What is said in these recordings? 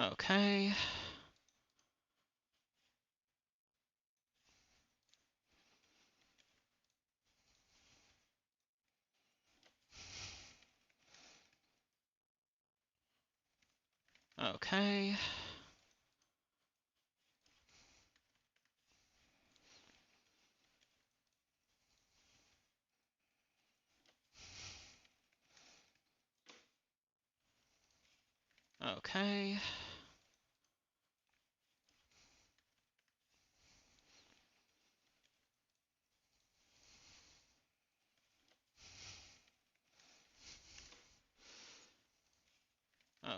Okay. Okay. Okay.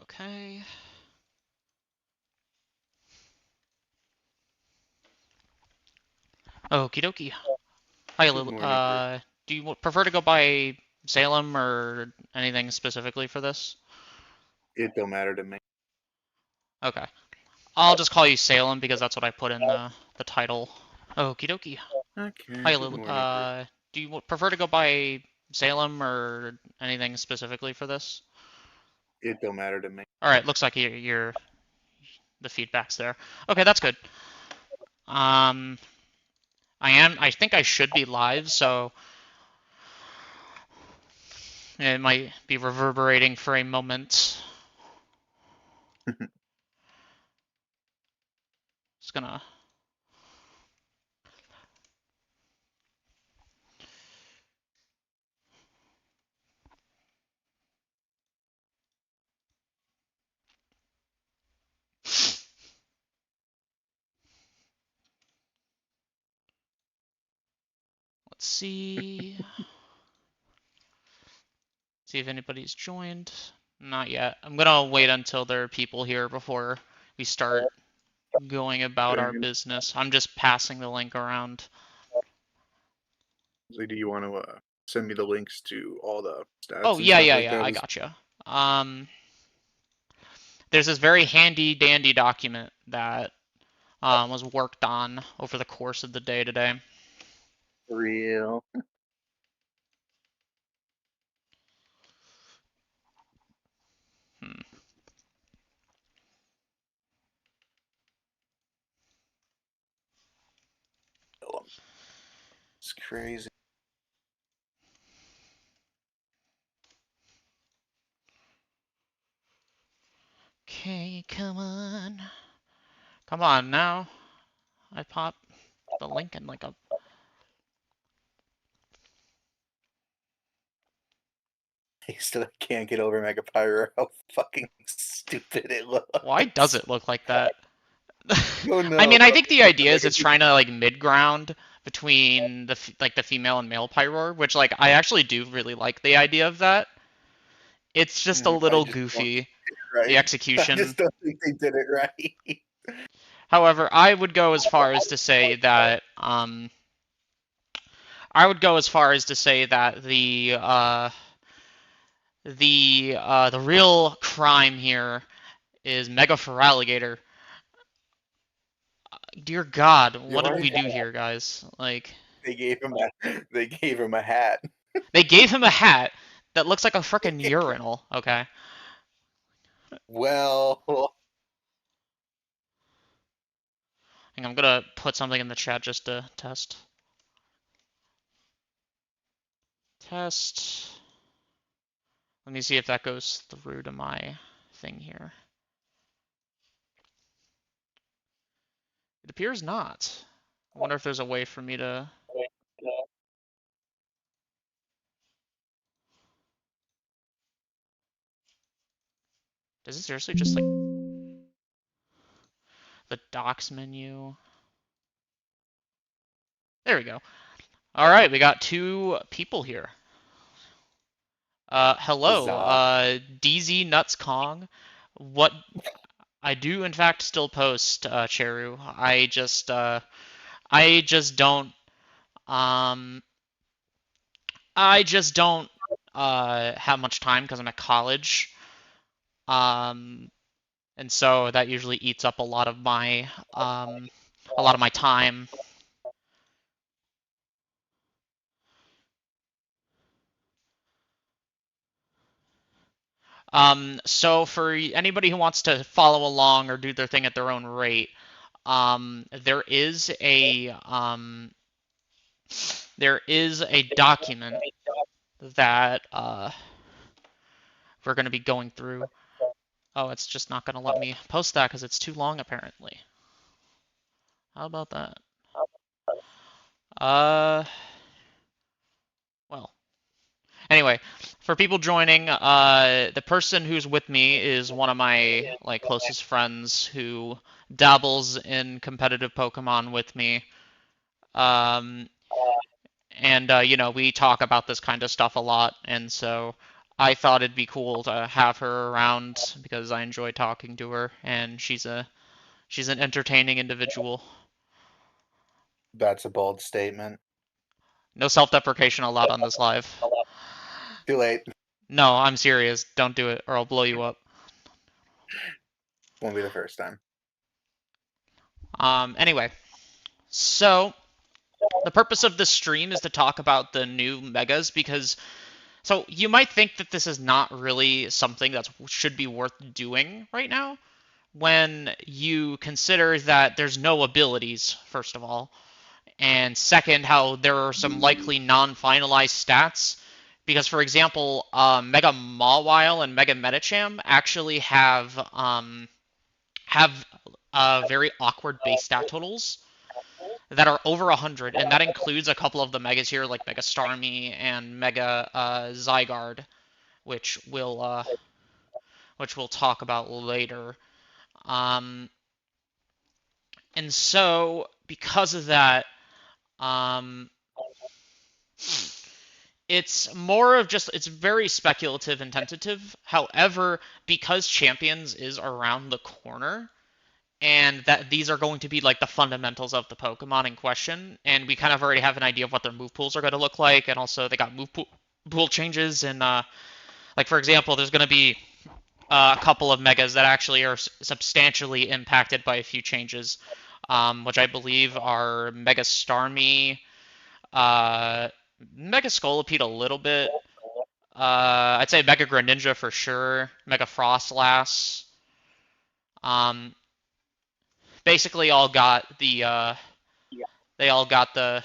Okay. Okie dokie. Hi, Good morning, Rick. do you prefer to go by Salem or anything specifically for this? It don't matter to me. Okay. I'll just call you Salem because that's what I put in the title. Okie dokie. Okay, Hi, good morning, Rick. do you prefer to go by Salem or anything specifically for this? It don't matter to me. All right, looks like you're the feedback's there. Okay, that's good. Um, I think I should be live, so it might be reverberating for a moment. Just gonna. Let's see. See if anybody's joined. Not yet. I'm gonna wait until there are people here before we start going about our And business. I'm just passing the link around. so do you want to send me the links to all the Oh, stats and yeah, stuff yeah, like yeah, that? I gotcha. There's this very handy dandy document that was worked on over the course of the day today. Real. Hmm. It's crazy. Okay, come on. Come on now. I pop the link in like a. I still can't get over Mega Pyro. How fucking stupid it Why does looks. it look like that? Oh I no. mean, I think the idea is Like, it's trying to like mid ground between the female and male Pyroar, which like I actually do really like the idea of that. It's just a I little just don't goofy, think it the right. I execution. just don't think they did it right. However, I would go as far as to say that the real crime here is Mega Feraligatr. Dear God, You're what did right. we do here, guys? Like, They gave him a hat. they gave him a hat that looks like a frickin' urinal. Okay. Well, And I'm gonna put something in the chat just to test. Test. Let me see if that goes through to my thing here. It appears not. I wonder if there's a way for me to. Does it seriously just like the docs menu? There we go. All right, we got two people here. Hello, huzzah. DZ Nuts Kong. What I do in fact still post, Cheru. I just don't, um, I just don't, have much time because I'm at college. Um, and so that usually eats up a lot of my time. So for anybody who wants to follow along or do their thing at their own rate, there is a document that we're going to be going through. Oh, it's just not going to let me post that because it's too long, apparently. How about that? Uh, well, anyway, for people joining, the person who's with me is one of my like closest friends who dabbles in competitive Pokemon with me. Um, and we talk about this kind of stuff a lot, and so I thought it'd be cool to have her around because I enjoy talking to her, and she's an entertaining individual. That's a bold statement. No self-deprecation allowed on this live. Too late. No, I'm serious. Don't do it, or I'll blow you up. Won't be the first time. Anyway, so the purpose of this stream is to talk about the new megas because so you might think that this is not really something that should be worth doing right now when you consider that there's no abilities, first of all, and second, how there are some likely non-finalized stats. Because, for example, Mega Mawile and Mega Medicham actually have very awkward base stat totals that are over 100, and that includes a couple of the megas here, like Mega Starmie and Mega Zygarde, which we'll talk about later. Um, and so, because of that, um, it's more of just it's very speculative and tentative. However, because Champions is around the corner, and that these are going to be like the fundamentals of the Pokemon in question, and we kind of already have an idea of what their move pools are going to look like, and also they got pool changes, and like for example, there's going to be a couple of megas that actually are substantially impacted by a few changes, which I believe are Mega Starmie, uh, Mega Scolipede a little bit. I'd say Mega Greninja for sure. Mega Frostlass. Um, basically all got they all got the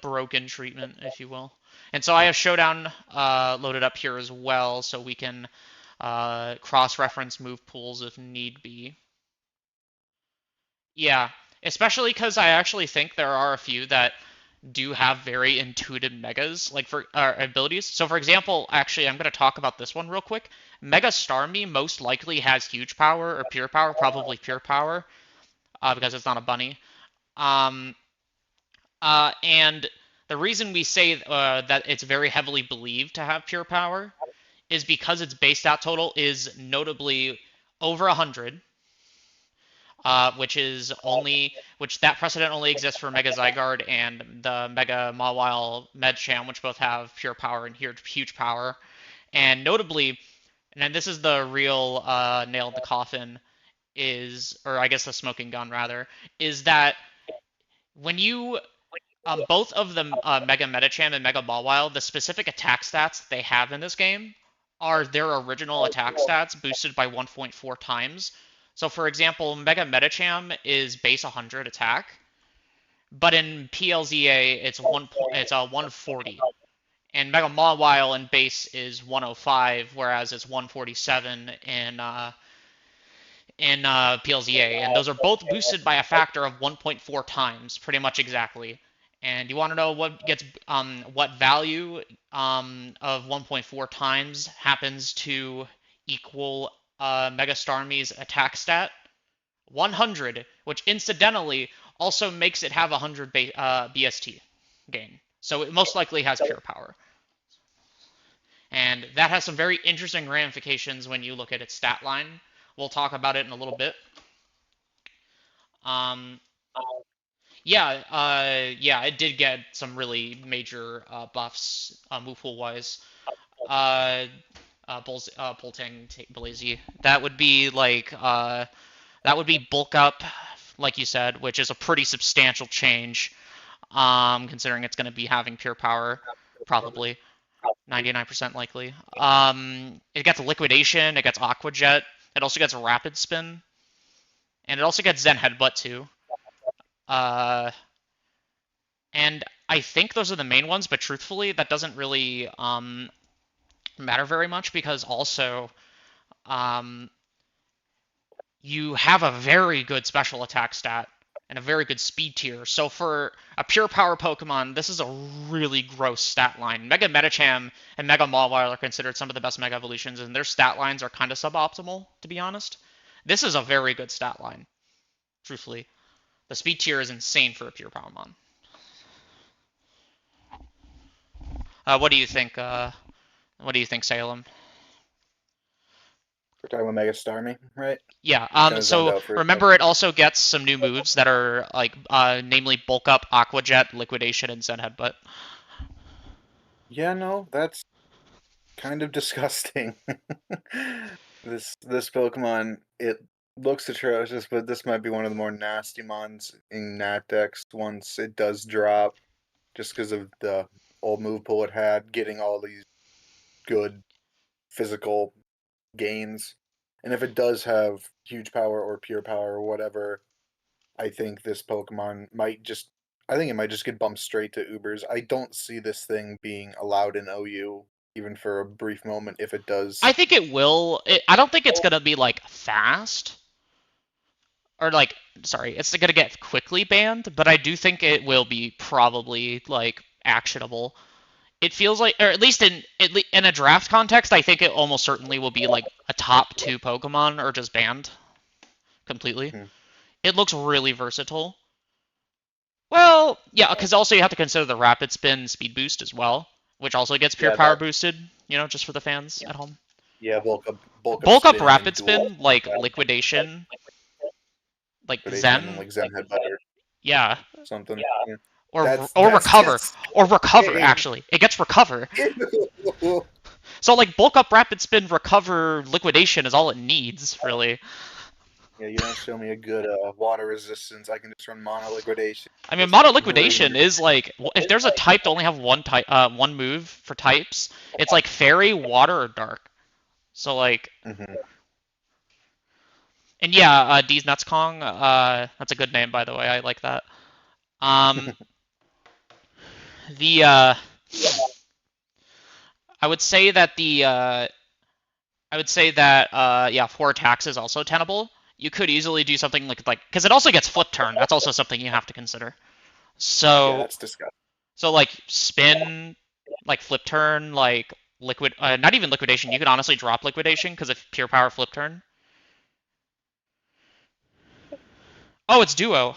broken treatment, if you will. And so I have Showdown loaded up here as well, so we can cross-reference move pools if need be. Yeah, especially because I actually think there are a few that do have very intuitive megas, like for abilities. So, for example, actually, I'm going to talk about this one real quick. Mega Starmie most likely has huge power or pure power, probably pure power, because it's not a bunny. Um, and the reason we say that it's very heavily believed to have pure power is because its base stat total is notably over 100, which that precedent only exists for Mega Zygarde and the Mega Mawile Medcham, which both have pure power and huge power. And notably, and this is the real nail in the coffin, or I guess the smoking gun rather, is that when you both of the Mega Medicham and Mega Mawile, the specific attack stats they have in this game are their original attack stats boosted by 1.4 times. So, for example, Mega Medicham is base 100 attack, but in PLZA it's a 140, and Mega Mawile in base is 105, whereas it's 147 in PLZA, and those are both boosted by a factor of 1.4 times, pretty much exactly. And you want to know what value of 1.4 times happens to equal Mega Starmie's attack stat? 100, which incidentally also makes it have 100 BST gain. So it most likely has pure power. And that has some very interesting ramifications when you look at its stat line. We'll talk about it in a little bit. Um, yeah, it did get some really major buffs, move pool wise. Uh, Poltang, Blazy. That would be bulk up, like you said, which is a pretty substantial change, considering it's going to be having pure power, probably. 99% likely. It gets Liquidation, it gets Aqua Jet, it also gets Rapid Spin, and it also gets Zen Headbutt too. Uh, and I think those are the main ones, but truthfully, that doesn't really matter very much because also um, you have a very good special attack stat and a very good speed tier. So for a pure power Pokemon, this is a really gross stat line. Mega Medicham and Mega Mawile are considered some of the best Mega Evolutions, and their stat lines are kind of suboptimal, to be honest. This is a very good stat line, truthfully. The speed tier is insane for a pure Powermon. What do you think? What do you think, Salem? We're talking about Mega Starmie, right? Yeah. Kind of zoned So out for a remember, it also gets some new moves that are like, namely Bulk Up, Aqua Jet, Liquidation, and Zen Headbutt. Yeah, no, that's kind of disgusting. This Pokemon, it looks atrocious, but this might be one of the more nasty mons in Nat decks once it does drop, just because of the old move pool it had, getting all these good physical gains. And if it does have huge power or pure power or whatever, I think this Pokemon might just I think it might just get bumped straight to Ubers. I don't see this thing being allowed in OU even for a brief moment if it I does. think it will. I don't think it's gonna be like fast or like, sorry, it's gonna get quickly banned, but I do think it will be probably like actionable. It feels like, or at least in a draft context, I think it almost certainly will be like a top two Pokemon or just banned completely. Mhm. It looks really versatile. Well, yeah, because also you have to consider the Rapid Spin speed boost as well, which also gets pure Yeah, power that boosted, just for the fans at home. yeah, bulk up Bulk up spin Rapid and dual Spin, like Liquidation, like liquidation and Zen, like Zen Headbutt or yeah, something. Yeah. or That's or that's recover, or recover. disgusting. Actually, it gets recover. Ew. So like bulk up, rapid spin, recover, liquidation is all it needs, really. Yeah, you don't show me a good water resistance. I can just run mono liquidation. I mean, Just mono ruin liquidation your. is like, if there's a type to only have one type, one move for types, it's like fairy, water, or dark. So like, Mhm. and yeah, D's Nuts Kong, that's a good name by the way. I like that. Um, the I would say that yeah, 4 attacks is also tenable. You could easily do something like because it also gets flip turn. That's also something you have to consider. Yeah, So that's disgusting. so like spin, like flip turn, like not even liquidation. You could honestly drop liquidation because of pure power flip turn. Oh, it's duo.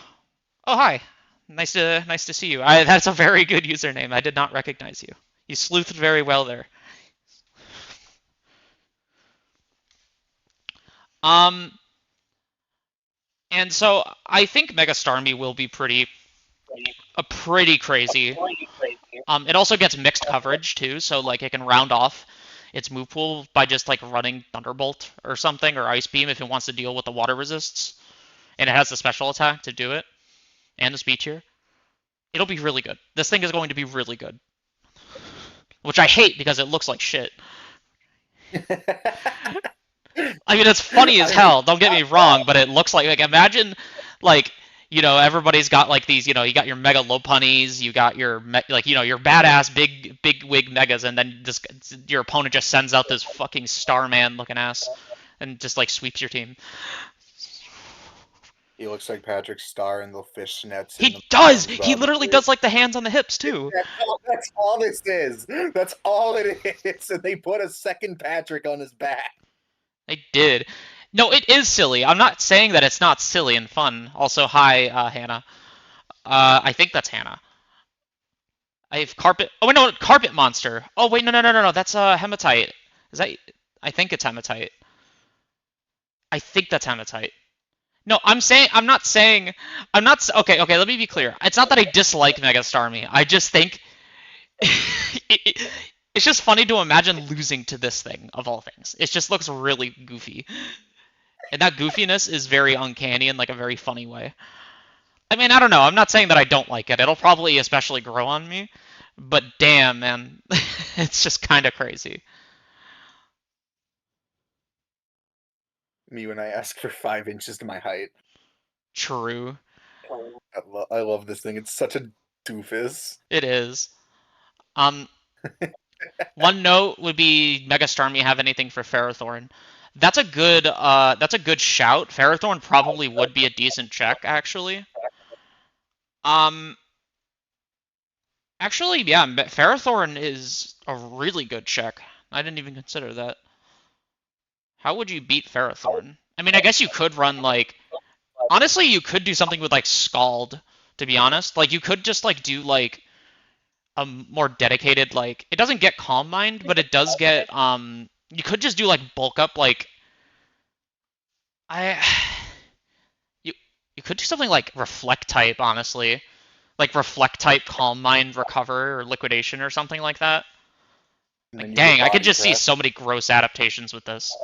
Oh, hi. Nice to see you. That's a very good username. I did not recognize you. You sleuthed very well there. Um, and so I think Mega Starmie will be pretty crazy. It also gets mixed coverage too, so like it can round off its move pool by just like running Thunderbolt or something or Ice Beam if it wants to deal with the water resists, and it has the special attack to do it and the speed tier. It'll be really good. This thing is going to be really good, which I hate because it looks like shit. I mean, it's funny as I mean, hell. Don't get me wrong, but it looks like imagine like everybody's got like these you got your mega Lopunnies, you got your your badass big wig megas, and then this your opponent just sends out this fucking Starman looking ass and just like sweeps your team. he looks like Patrick Starr in the fishnets in He the does. He SpongeBob literally movie. does like the hands on the hips too. That's all this is. That's all it is. And they put a second Patrick on his back. They did. No, it is silly. I'm not saying that it's not silly and fun. Also, hi, Hannah. I think that's Hannah. I have carpet. Oh wait, no, carpet monster. Oh wait, no. That's hematite. Is that? I think it's hematite. I think that's hematite. No, I'm not saying. I'm not. Okay. Let me be clear. It's not that I dislike Mega Starmie. I just think it's just funny to imagine losing to this thing of all things. It just looks really goofy, and that goofiness is very uncanny in like a very funny way. I mean, I don't know. I'm not saying that I don't like it. It'll probably especially grow on me, but damn, man. It's just kind of crazy. Me when I ask for 5 inches to my height. True. I love this thing. It's such a doofus. It is. Um, One note would be Megastorm. You have anything for Ferrothorn? That's a good shout. Ferrothorn probably would be a decent check, actually. Um, Actually, yeah, Ferrothorn is a really good check. I didn't even consider that. How would you beat Ferrothorn? I mean, I guess you could run like honestly, you could do something with like Scald, to be honest. Like you could just like do like a more dedicated like it doesn't get Calm Mind, but it does get you could just do like bulk up like I you you could do something like Reflect type, honestly. Like Reflect type Calm Mind Recover or Liquidation or something like that. And then Like you get dang, I could body just see press. so many gross adaptations with this.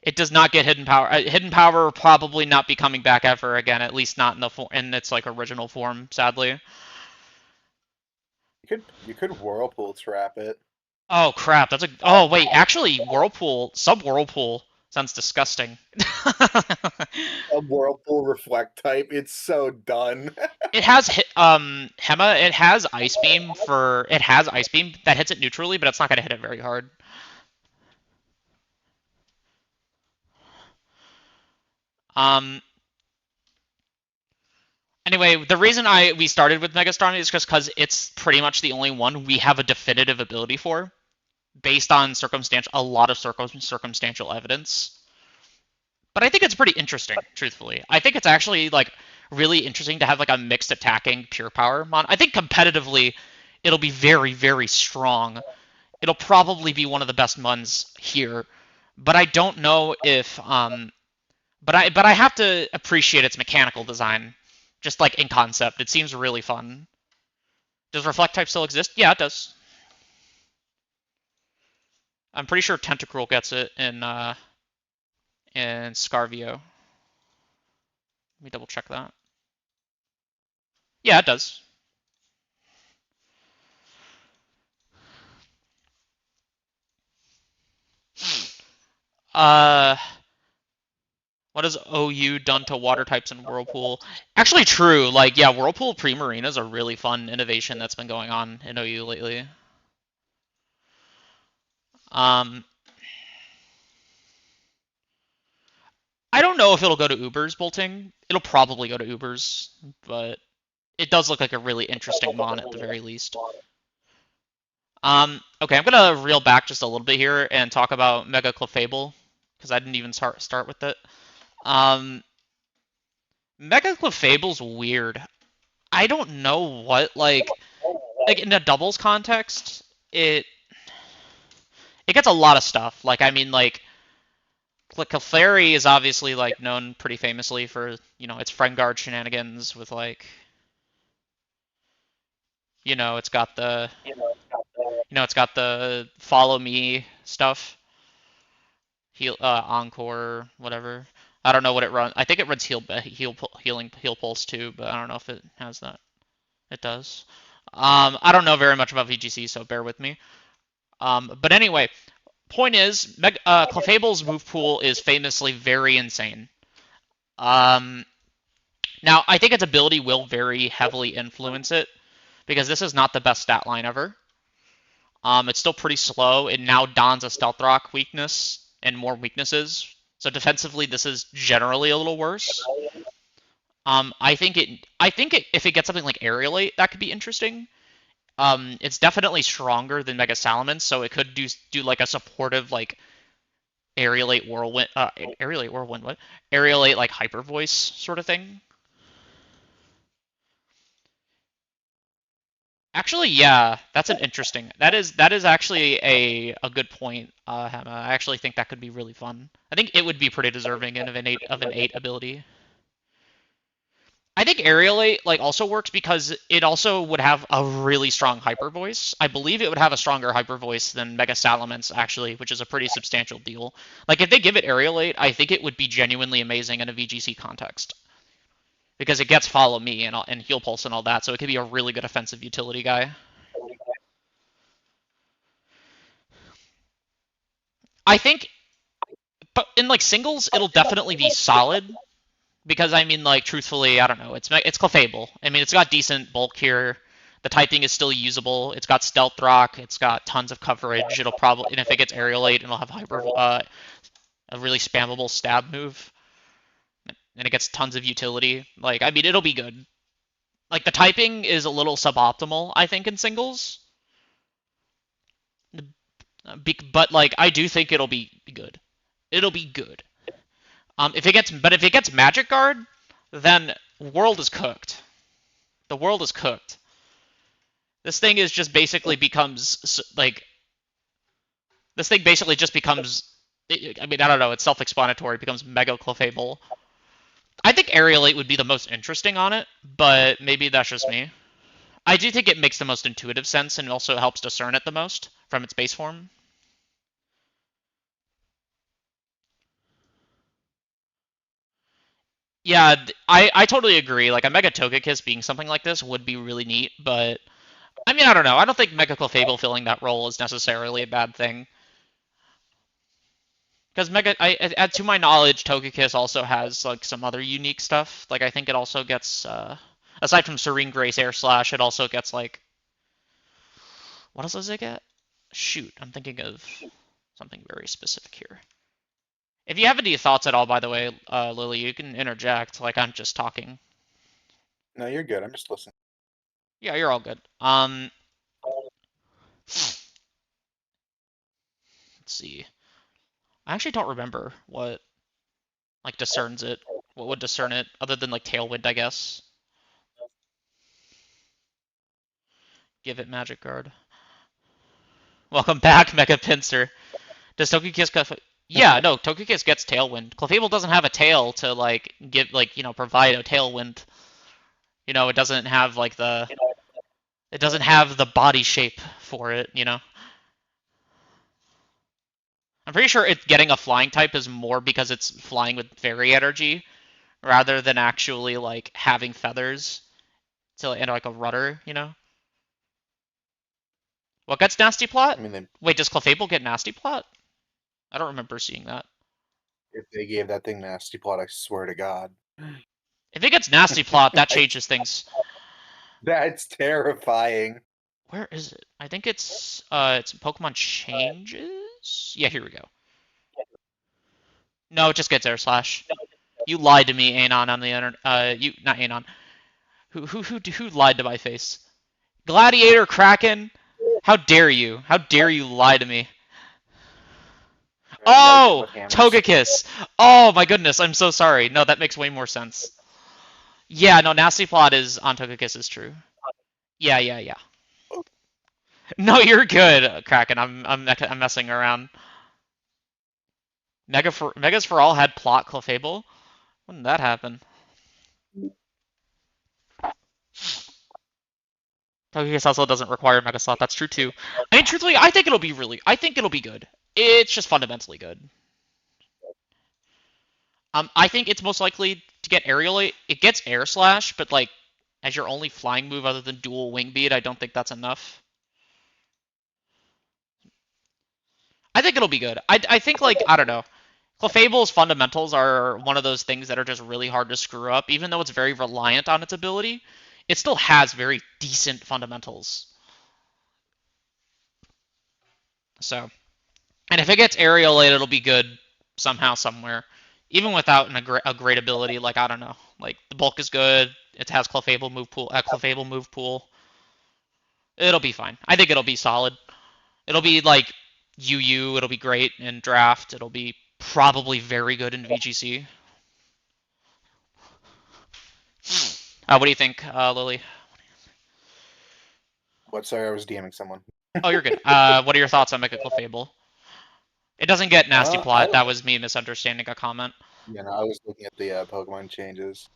It does not get hidden power. Hidden power will probably not be coming back ever again, at least not in the in its like original form, sadly. You could whirlpool trap it. Oh crap, that's a oh wait, actually Whirlpool, Sub Whirlpool sounds disgusting. A whirlpool reflect type. It's so done. It has Hema, it has Ice Beam that hits it neutrally, but it's not gonna hit it very hard. Um Anyway, the reason I we started with Megastorm is just because it's pretty much the only one we have a definitive ability for, based on a lot of circumstantial evidence. But I think it's pretty interesting, truthfully. I think it's actually like really interesting to have like a mixed attacking pure power mon. I think competitively, it'll be very very strong. It'll probably be one of the best muns here, but I don't know if but I have to appreciate its mechanical design, just like in concept. It seems really fun. Does Reflect type still exist? Yeah, it does. I'm pretty sure Tentacruel gets it in Scarvio. Let me double check that. Yeah, it does. Uh, what has OU done to water types in Whirlpool? Actually, true. Like, yeah, Whirlpool Primarina is a really fun innovation that's been going on in OU lately. Um, I don't know if it'll go to Ubers bolting. It'll probably go to Ubers, but it does look like a really interesting mon at the very least. Okay, I'm gonna reel back just a little bit here and talk about Mega Clefable because I didn't even start with it. Um, Mega Clefable's weird. I don't know what like in a doubles context, it gets a lot of stuff. Like I mean Clefairy is obviously like known pretty famously for, its friend guard shenanigans with like, it's got the it's got the follow me stuff. Heal encore whatever. I don't know what it runs. I think it runs heal pulse too, but I don't know if it has that. It does. I don't know very much about VGC, so bear with me. But anyway, point is, Clefable's move pool is famously very insane. Um, Now, I think its ability will very heavily influence it, because this is not the best stat line ever. It's still pretty slow. It now dons a Stealth Rock weakness and more weaknesses. So defensively, this is generally a little worse. If it gets something like Aerialate, that could be interesting. It's definitely stronger than Mega Salamence, so it could do like a supportive like Aerialate Whirlwind, what? Aerialate like Hyper Voice sort of thing. Actually, yeah, that's an interesting. That is actually a good point, Hema. I actually think that could be really fun. I think it would be pretty deserving of an eight ability. I think Aerialate like also works because it also would have a really strong hyper voice. I believe it would have a stronger hyper voice than Mega Salamence actually, which is a pretty substantial deal. Like if they give it Aerialate, I think it would be genuinely amazing in a VGC context because it gets follow me and heal pulse and all that, so it could be a really good offensive utility guy. I think, but in like singles, it'll definitely be solid because I mean, like truthfully, I don't know. It's Clefable. I mean, it's got decent bulk here. The typing is still usable. It's got stealth rock. It's got tons of coverage. It'll probably, and if it gets aerialate, it'll have a really spammable stab move, and it gets tons of utility. Like, I mean, it'll be good. Like the typing is a little suboptimal, I think, in singles, but like I do think it'll be good. It'll be good. If it gets Magic Guard, then world is cooked. The world is cooked. This thing is just basically becomes like this thing basically just becomes. I mean, I don't know. It's self-explanatory. It becomes Mega Clefable. I think Aerialate would be the most interesting on it, but maybe that's just me. I do think it makes the most intuitive sense and also helps discern it the most from its base form. Yeah, I totally agree. Like a Mega Togekiss being something like this would be really neat, but I mean, I don't know. I don't think Mega Clefable filling that role is necessarily a bad thing. Because to my knowledge, Togekiss also has like some other unique stuff. Like I think it also gets, aside from Serene Grace Air Slash, it also gets like, what else does it get? Shoot, I'm thinking of something very specific here. If you have any thoughts at all, by the way, Lily, you can interject. Like I'm just talking. No, you're good. I'm just listening. Yeah, you're all good. Let's see. I actually don't remember what like discerns it. What would discern it other than like Tailwind, I guess. Give it Magic Guard. Welcome back, Mega Pinsir. Does Togekiss get? Yeah, no. Togekiss gets Tailwind. Clefable doesn't have a tail to like give like provide a Tailwind. It doesn't have like the it doesn't have the body shape for it. I'm pretty sure it getting a flying type is more because it's flying with fairy energy rather than actually like having feathers to and like a rudder. What gets Nasty Plot? I mean, Wait, does Clefable get Nasty Plot? I don't remember seeing that. if they gave that thing nasty plot, I swear to God. If it gets Nasty Plot, that changes things. That's terrifying. Where is it? I think it's Pokemon Changes. Yeah, here we go. No, it just gets Air Slash. You lied to me, Anon, on the internet. You not Anon. Who lied to my face? Gladiator Kraken. How dare you? How dare you lie to me? Yikes Oh, with hammers. Togekiss. Oh my goodness, I'm so sorry. No, that makes way more sense. Yeah, no, Nasty Plot is on Togekiss is true. Yeah, yeah, yeah. No, you're good, Kraken. I'm messing around. Megas for All had plot Clefable. When did that happen? Togekiss also doesn't require Mega Slot. That's true too. I mean, truthfully, I think it'll be good. It's just fundamentally good. I think it's most likely to get Aerial. It gets Air Slash, but like as your only flying move other than Dual Wing Beat, I don't think that's enough. I think it'll be good. I think like I don't know. Clefable's fundamentals are one of those things that are just really hard to screw up. Even though it's very reliant on its ability, it still has very decent fundamentals. So, and if it gets Aerial Aid, it'll be good somehow, somewhere. Even without a great ability, like I don't know, like the bulk is good. It has Clefable move pool. It'll be fine. I think it'll be solid. It'll be like UU. It'll be great in draft. It'll be probably very good in VGC. What do you think, Lily? What? Sorry, I was DMing someone. Oh, you're good. What are your thoughts on Mega Clefable? It doesn't get Nasty I Plot. That was me misunderstanding a comment. I was looking at the Pokemon changes.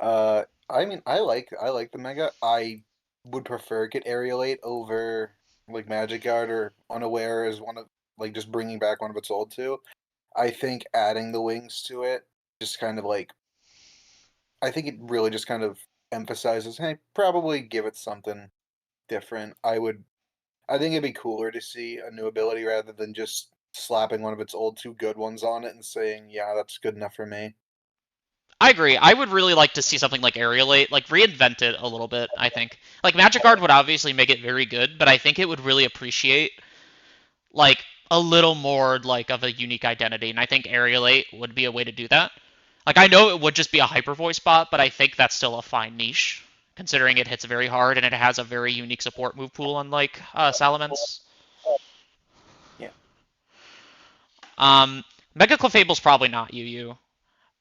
I mean, I like the Mega. I would prefer get Aerialate over like Magic Guard or Unaware as one of like just bringing back one of its old two. I think adding the wings to it just kind of like I think it really just kind of emphasizes, hey, probably give it something different. I think it'd be cooler to see a new ability rather than just slapping one of its old 2 good ones on it and saying, yeah, that's good enough for me. I agree. I would really like to see something like Aerialate, like reinvent it a little bit, I think. Like Magic Guard would obviously make it very good, but I think it would really appreciate like a little more like of a unique identity, and I think Aerialate would be a way to do that. Like I know it would just be a hyper voice bot, but I think that's still a fine niche, considering it hits very hard and it has a very unique support move pool, unlike Salamence. Yeah. Mega Clefable's probably not UU.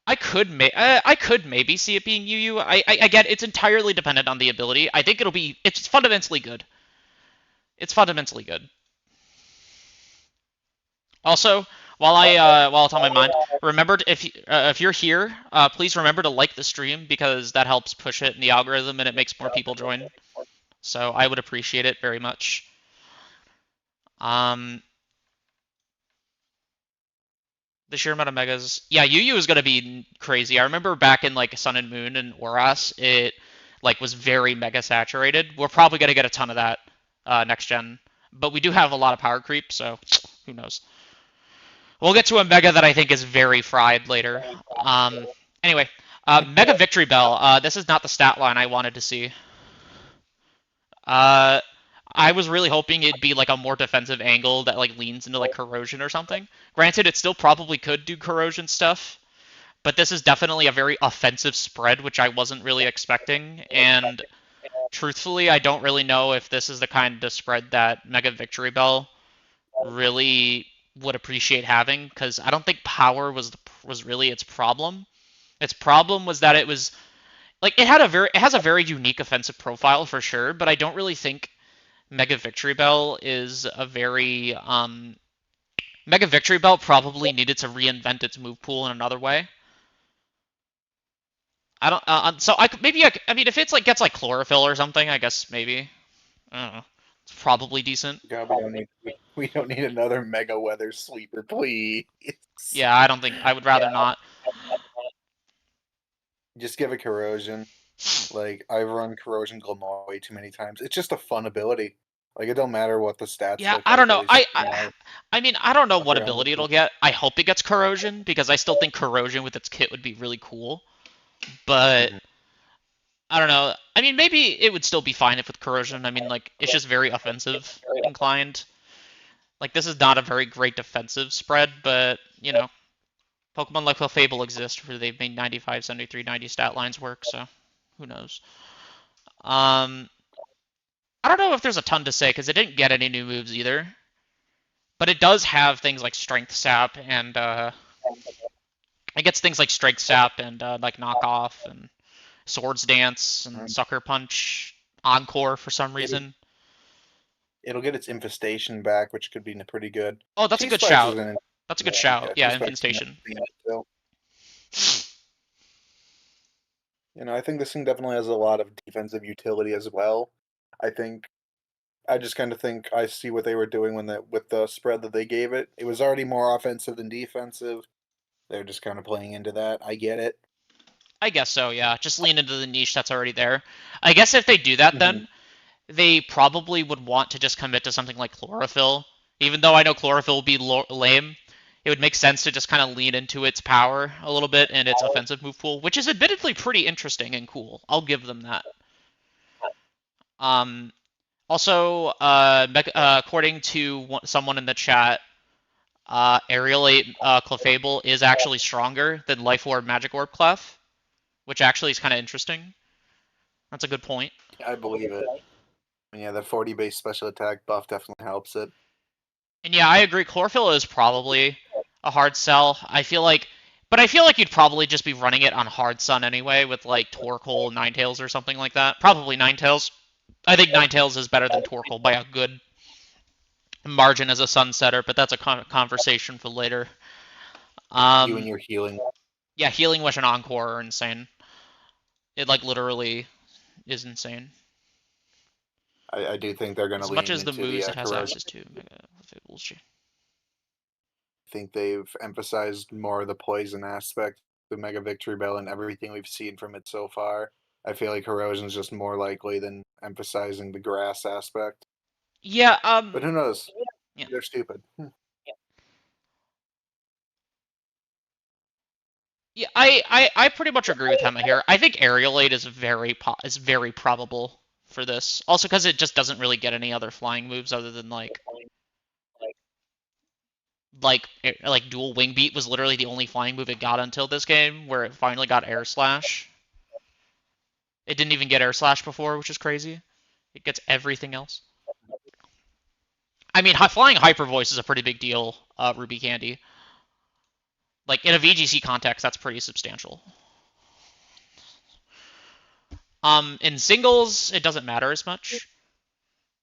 I could maybe see it being UU. I get it's entirely dependent on the ability. I think it's fundamentally good. It's fundamentally good. Also, while it's on my mind, remember if you're here, please remember to like the stream because that helps push it in the algorithm and it makes more people join. So I would appreciate it very much. Um, the sheer amount of megas, yeah, UU is gonna be crazy. I remember back in like Sun and Moon and Oras, it like was very mega saturated. We're probably gonna get a ton of that next gen, but we do have a lot of power creep, so who knows. We'll get to a mega that I think is very fried later. Anyway, Mega Victory Bell. This is not the stat line I wanted to see. Uh, I was really hoping it'd be like a more defensive angle that like leans into like corrosion or something. Granted, it still probably could do corrosion stuff, but this is definitely a very offensive spread, which I wasn't really expecting. And truthfully, I don't really know if this is the kind of spread that Mega Victory Bell really would appreciate having, because I don't think power was really its problem. Its problem was that it was like it has a very unique offensive profile for sure, but I don't really think Mega Victory Bell is a very Mega Victory Bell probably needed to reinvent its move pool in another way. I don't so I could maybe I mean if it's like gets like chlorophyll or something, I guess maybe. I don't know. It's probably decent. God, we don't need another mega weather sleeper, please. Yeah, I don't think I would rather not. Just give it corrosion. Like I've run corrosion Glamour way too many times. It's just a fun ability. Like it don't matter what the stats Yeah, look I don't like. At know. least you know, I mean, I don't know fuck what around with ability it'll it. get. I hope it gets corrosion because I still think corrosion with its kit would be really cool. But Mhm. I don't know. I mean, maybe it would still be fine if with corrosion. I mean, like it's just very offensive inclined. Like this is not a very great defensive spread, but you know, Pokemon like Clefable exist where they've made 95, 73, 90 stat lines work. So who knows? Um, I don't know if there's a ton to say because it didn't get any new moves either. But it does have things like Strength Sap and it gets things like Strength Sap and like Knockoff and Swords Dance and Um, Sucker Punch, Encore for some It'll reason. it'll get its infestation back, which could be pretty good. Oh, that's a T good Spikes is shout. an That's a good yeah, shout. T Yeah, Spikes is Infestation. an too. You know, I think this thing definitely has a lot of defensive utility as well. I think I just kind of think I see what they were doing when with the spread that they gave it. It was already more offensive than defensive. They're just kind of playing into that. I get it. I guess so, yeah. Just lean into the niche that's already there. I guess if they do that, Hmm. then they probably would want to just commit to something like Chlorophyll. Even though I know Chlorophyll will be lame, it would make sense to just kind of lean into its power a little bit and its offensive move pool, which is admittedly pretty interesting and cool. I'll give them that. Um, Also, according to someone in the chat, Aerial 8 Clefable is actually stronger than Life Orb Magic Orb Clef, which actually is kind of interesting. That's a good point. I believe it. Yeah, the 40 base special attack buff definitely helps it. And yeah, I agree. Chlorophyll is probably a hard sell. But I feel like you'd probably just be running it on Hard Sun anyway with like Torkoal, Ninetales, or something like that. Probably Ninetales. I think Ninetales is better than Torkoal by a good margin as a sunsetter, but that's a conversation for later. You and Um, your healing. yeah, Healing Wish and Encore are insane. It like literally is insane. I do think they're going to As much lean as the into the moves it has corrosion. access to, Mega Fables. I think they've emphasized more of the poison aspect of Mega Victory Bell and everything we've seen from it so far. I feel like corrosion is just more likely than emphasizing the grass aspect. Yeah. But who knows? Yeah. They're stupid. Yeah, I pretty much agree with Hema here. I think Aerial Aid is very probable for this. Also because it just doesn't really get any other flying moves other than like dual wing beat was literally the only flying move it got until this game, where it finally got air slash. It didn't even get air slash before, which is crazy. It gets everything else. I mean, flying hyper voice is a pretty big deal, Ruby Candy. Like in a VGC context, that's pretty substantial. In singles, it doesn't matter as much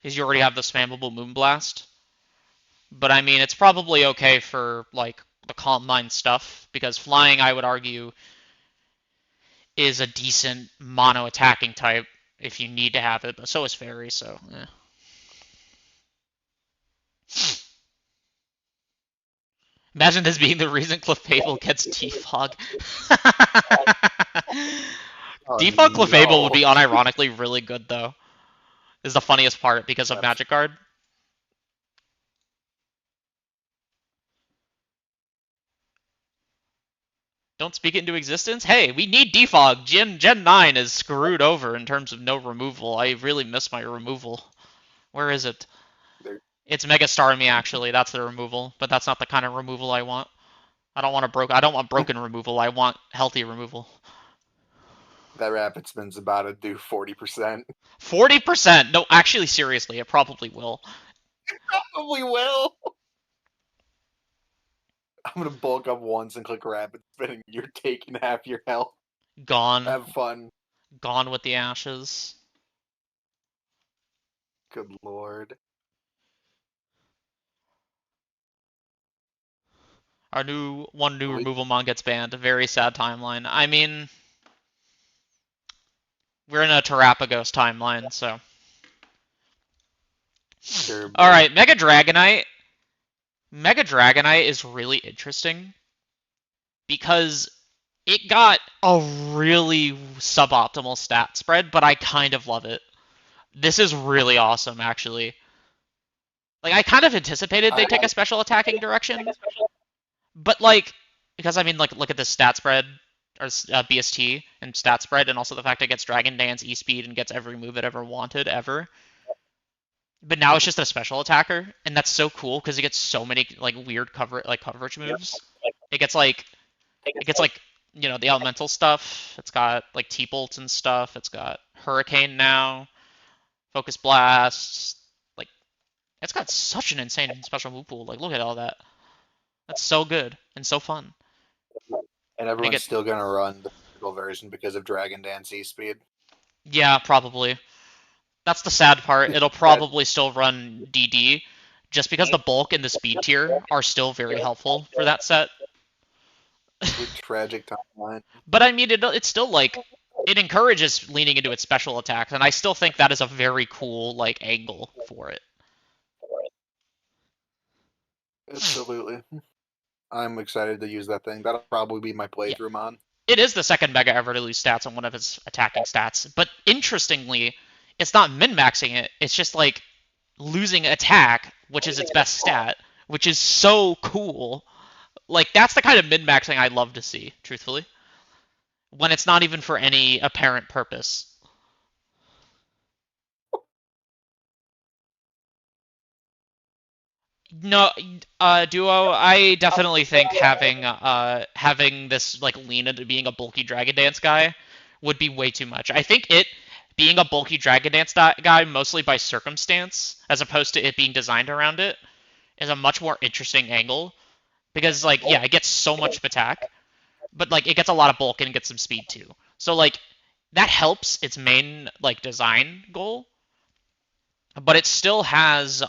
because you already have the spammable Moonblast. But I mean, it's probably okay for like the Calm Mind stuff because flying, I would argue, is a decent mono attacking type if you need to have it. But so is Fairy, so. Imagine this being the reason Clefable gets Defog. Oh Defog Clefable would no! be unironically really good though. Is the funniest part because of That's Magic Guard. Don't speak it into existence? Hey, we need defog. Gen 9 is screwed over in terms of no removal. I really miss my removal. Where is it? there. It's Mega Star Me actually. That's the removal, but that's not the kind of removal I want. I don't want broken removal. I want healthy removal. That rapid spin's about to do 40%. 40%. No, actually seriously, it probably will. Probably will. I'm gonna bulk up once and click rapid spinning. You're taking half your health. Gone. Have fun. Gone with the ashes. Good lord. Our new removal mon gets banned. A very sad timeline. I mean, we're in a Terrapagos timeline, so. All Terribly. right, Mega Dragonite. Mega Dragonite is really interesting because it got a really suboptimal stat spread, but I kind of love it. This is really awesome, actually. Like, I kind of anticipated they'd take a special attacking direction, but like, because I mean, like, look at this stat spread, or BST and stat spread, and also the fact it gets Dragon Dance, E-Speed, and gets every move it ever wanted, ever. But now it's just a special attacker, and that's so cool because it gets so many like weird coverage moves. It gets like the elemental stuff. It's got like T-bolts and stuff. It's got Hurricane now, Focus Blast. Like it's got such an insane special move pool. Like look at all that. That's so good and so fun. And And it everyone's get still gonna run the physical version because of Dragon Dance E-Speed. yeah probably. That's the sad part. It'll That probably still run DD, just because the bulk and the speed tier are still very helpful for that set. with tragic timeline. But I mean, it's still like it encourages leaning into its special attacks, and I still think that is a very cool like angle for it. Absolutely. I'm excited to use that thing. That'll probably be my Yeah, playthrough mon. it is the second mega ever to lose stats on one of its attacking stats, but interestingly, it's not min-maxing it. It's just like losing attack, which is its best stat, which is so cool. Like that's the kind of min-maxing I love to see, truthfully, when it's not even for any apparent purpose. No, Duo. I definitely think having this like lean into being a bulky Dragon Dance guy would be way too much. I think it being a bulky Dragon Dance guy mostly by circumstance, as opposed to it being designed around it, is a much more interesting angle because like yeah, it gets so much attack, but like it gets a lot of bulk and it gets some speed too. So like that helps its main like design goal, but it still has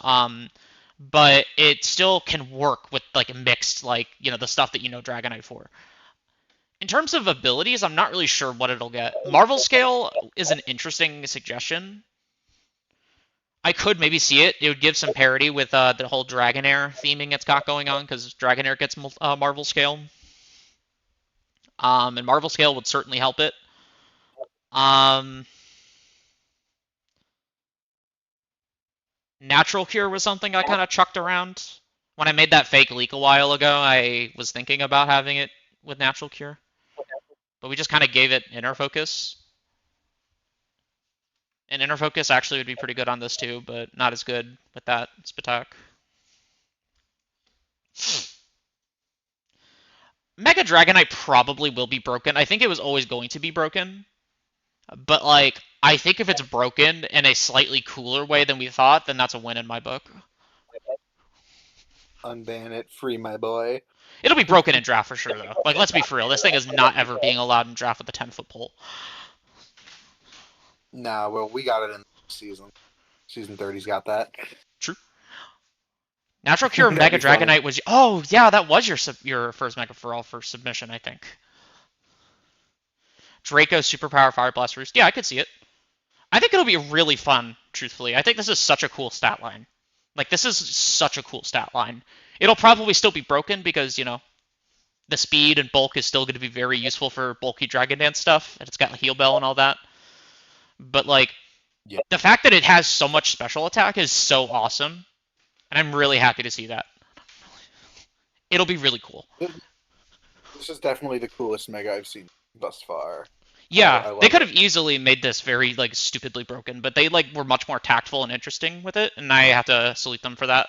but it still can work with like mixed like the stuff that Dragonite for. In terms of abilities, I'm not really sure what it'll get. Marvel Scale is an interesting suggestion. I could maybe see it. It would give some parity with the whole Dragonair theming it's got going on because Dragonair gets Marvel Scale. And Marvel Scale would certainly help it. Um, Natural Cure was something I kind of chucked around. When I made that fake leak a while ago, I was thinking about having it with Natural Cure. but we just kind of gave it inner focus. And inner focus actually would be pretty good on this too, but not as good with that attack. Mega Dragonite probably will be broken. I think it was always going to be broken. But, like, I think if it's broken in a slightly cooler way than we thought, then that's a win in my book. Unban it, free my boy. It'll be broken in draft for sure, though. Like, let's be for real. This thing is not ever being allowed in draft with a 10-foot pole. Nah, well, we got it in season. Season 30's got that. True. Natural Cure Mega Dragonite was... Oh, yeah, that was your first Mega for All for submission, I think. Draco Superpower Fire Blast Roost. Yeah, I could see it. I think it'll be really fun, truthfully. I think this is such a cool stat line. Like, this is such a cool stat line. It'll probably still be broken because, you know, the speed and bulk is still going to be very useful for bulky Dragon Dance stuff, and it's got Heal Bell and all that. But, like, yeah, the fact that it has so much special attack is so awesome, and I'm really happy to see that. It'll be really cool. This is definitely the coolest Mega I've seen thus far. Yeah, they could have easily made this very, like, stupidly broken, but they, like, were much more tactful and interesting with it, and I have to salute them for that.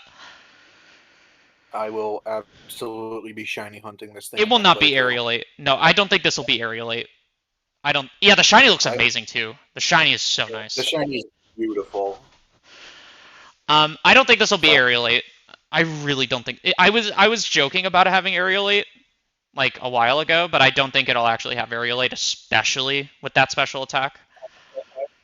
I will absolutely be shiny hunting this thing. It will not be Aerialate. No, I don't think this will be Aerialate. I don't... Yeah, the shiny looks amazing, too. The shiny is so nice. The shiny is beautiful. I don't think this will be Aerialate. I really don't think... I was joking about it having Aerialate, like, a while ago, but I don't think it'll actually have Aerialate, especially with that special attack.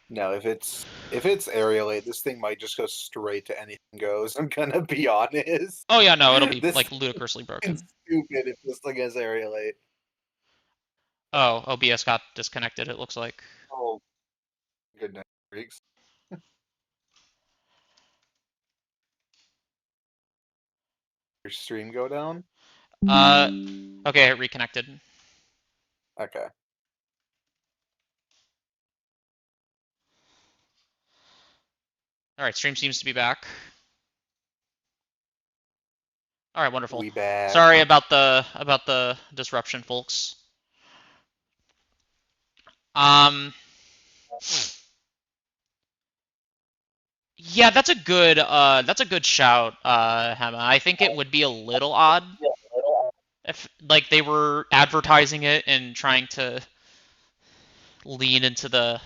No, if it's Aerialate, this thing might just go straight to anything goes. I'm gonna be honest. Oh yeah, no, it'll be like ludicrously broken. Stupid if this thing has Aerialate. Oh, OBS got disconnected. It looks like. Oh, goodness, freaks. Your stream go down? Okay, it reconnected. Okay. All right, stream seems to be back. All right, wonderful. We back. Sorry about the disruption, folks. Yeah, that's a good shout, Hema. I think it would be a little odd if, like, they were advertising it and trying to lean into the,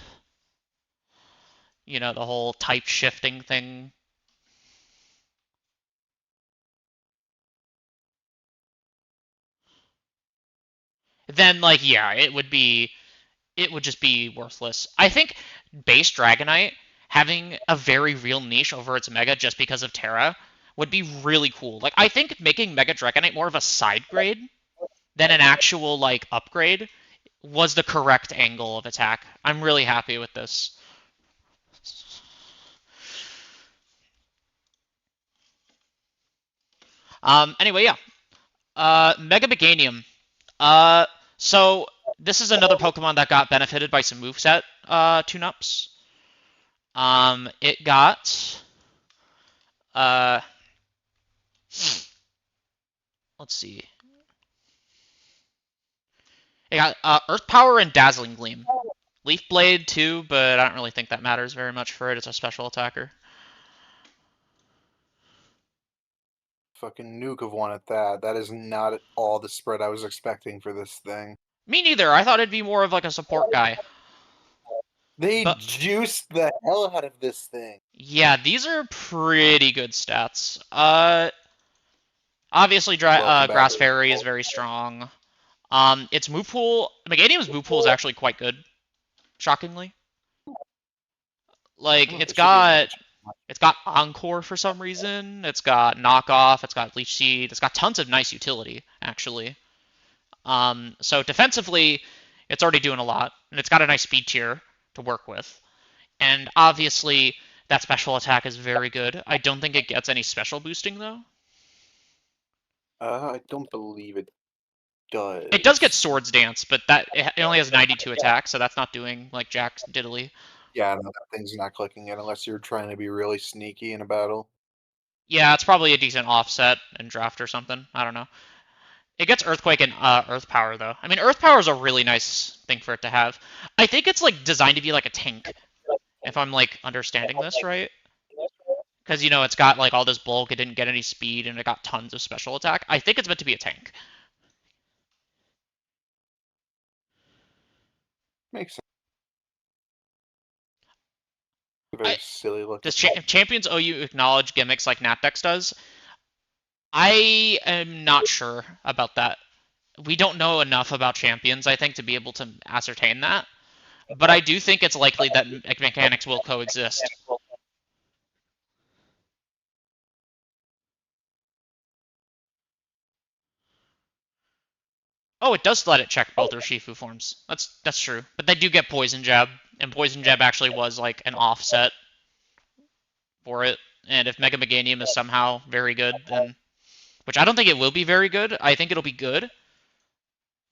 you know, the whole type shifting thing. Then, like, yeah, it would just be worthless. I think base Dragonite having a very real niche over its Mega just because of Terra would be really cool. Like, I think making Mega Dragonite more of a side grade than an actual, like, upgrade was the correct angle of attack. I'm really happy with this. Anyway, yeah. Mega Meganium. So this is another Pokemon that got benefited by some moveset tune-ups. It got let's see. It got Earth Power and Dazzling Gleam. Leaf Blade too, but I don't really think that matters very much for it. It's a special attacker. Fucking Nuke have won at that. That is not at all the spread I was expecting for this thing. Me neither. I thought it'd be more of like a support guy. They juiced the hell out of this thing. Yeah, these are pretty good stats. Obviously, Grass Fairy is very strong. Its move pool, Meganium's move pool is actually quite good, shockingly. Like, it's got Encore for some reason. It's got Knockoff. It's got Leech Seed. It's got tons of nice utility, actually. So defensively, it's already doing a lot, and it's got a nice speed tier to work with. And obviously, that special attack is very good. I don't think it gets any special boosting, though. I don't believe it does. It does get Swords Dance, but it only has 92 attacks, so that's not doing, like, jack diddly. Yeah, no, that thing's not clicking it unless you're trying to be really sneaky in a battle. Yeah, it's probably a decent offset in draft or something. I don't know. It gets Earthquake and Earth Power, though. I mean, Earth Power is a really nice thing for it to have. I think it's, like, designed to be like a tank, if I'm, like, understanding this right. Because, you know, it's got, like, all this bulk, it didn't get any speed, and it got tons of special attack. I think it's meant to be a tank. Makes sense. I, Very silly looking. does Champions OU acknowledge gimmicks like Natdex does? I am not sure about that. We don't know enough about Champions, I think, to be able to ascertain that. But I do think it's likely that mechanics will coexist. Oh, it does let it check both Urshifu forms. That's true. But they do get Poison Jab, and Poison Jab actually was like an offset for it. And if Mega Meganium is somehow very good, then which I don't think it will be very good. I think it'll be good,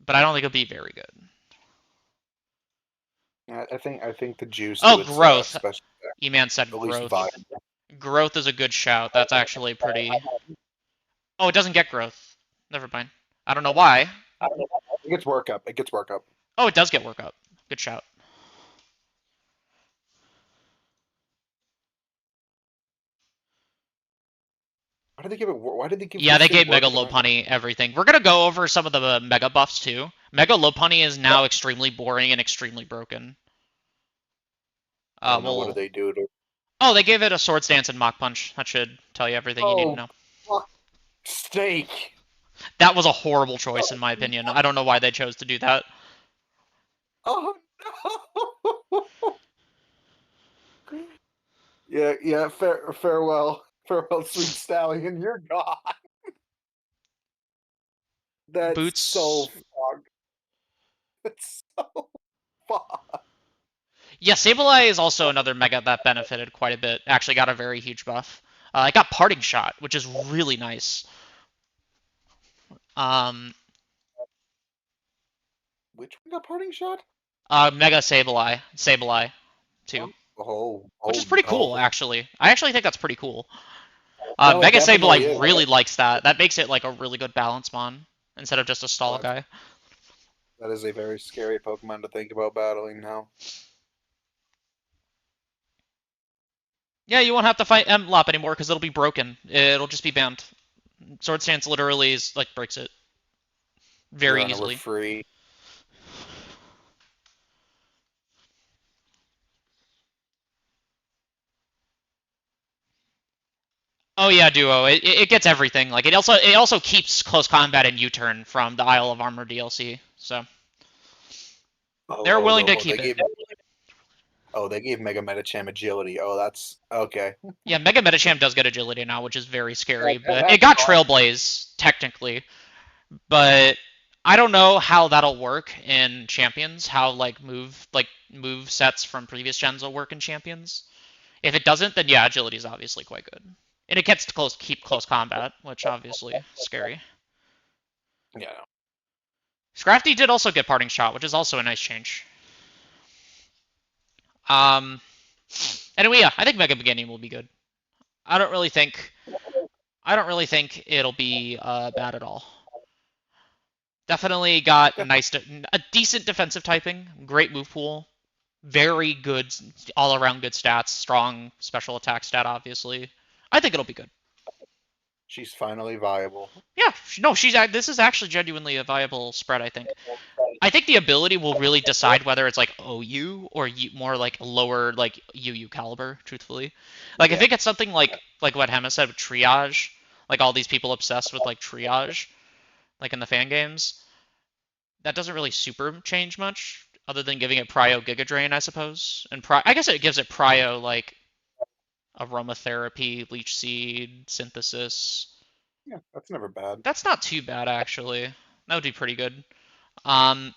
but I don't think it'll be very good. I think the juice Oh, to its growth. special E-Man said at least growth. vibe. Growth is a good shout. That's actually pretty. Oh, it doesn't get growth. Never mind. I don't know why. It gets work up. It gets work up. Oh, it does get work up. Good shout. Why did they give it? Why did they give Yeah, this they thing gave Mega work? Lopunny everything. We're gonna go over some of the Mega buffs too. Mega Lopunny is now extremely boring and extremely broken. Oh no! What did Well, they do to? oh, they gave it a Swords Dance and Mach Punch. That should tell you everything you need to Oh, know. fuck steak! That was a horrible choice in my opinion. I don't know why they chose to do that. Oh no! Yeah, yeah. Farewell, farewell, sweet stallion. You're gone. That's so Boots. fucked. That's so fucked. Yeah, Sableye is also another Mega that benefited quite a bit. Actually got a very huge buff. It got Parting Shot, which is really nice. Um, Which one got parting shot? Mega Sableye too, Oh, which is oh, pretty cool oh. actually. I actually think that's pretty cool. No, it Mega definitely is. Sableye really likes that. That makes it like a really good balance mon instead of just a stall Oh, guy. that is a very scary Pokemon to think about battling now. Yeah, you won't have to fight Mlop anymore because it'll be broken. It'll just be banned. Sword Stance literally is like breaks it Your very Honor, we're easily. free. Oh yeah, Duo. It gets everything. Like it also keeps close combat and U-turn from the Isle of Armor DLC. So Oh, they're oh, willing to oh, they keep it. gave. Oh, they gave Mega Medicham agility. Oh, that's okay. Yeah, Mega Medicham does get agility now, which is very scary. But it That's got fine. Trailblaze technically, but I don't know how that'll work in Champions. How like move sets from previous gens will work in Champions. If it doesn't, then yeah, agility is obviously quite good, and it gets to keep close combat, which obviously scary. Yeah. Scrafty did also get Parting Shot, which is also a nice change. Um, anyway, yeah, I think Mega Beginning will be good. I don't really think I don't really think it'll be bad at all. Definitely got a decent defensive typing, great move pool, very good all around good stats, strong special attack stat. Obviously, I think it'll be good. She's finally viable. Yeah, no, this is actually genuinely a viable spread. I think the ability will really decide whether it's like OU or more like lower like UU caliber. Truthfully, like if Yeah. it gets something like what Hema said with triage, like all these people obsessed with like triage, like in the fan games, that doesn't really super change much other than giving it Prio Giga Drain, I suppose. And I guess it gives it Prio like aromatherapy, leech seed, synthesis. Yeah, that's never bad. That's not too bad actually. That would be pretty good. Um,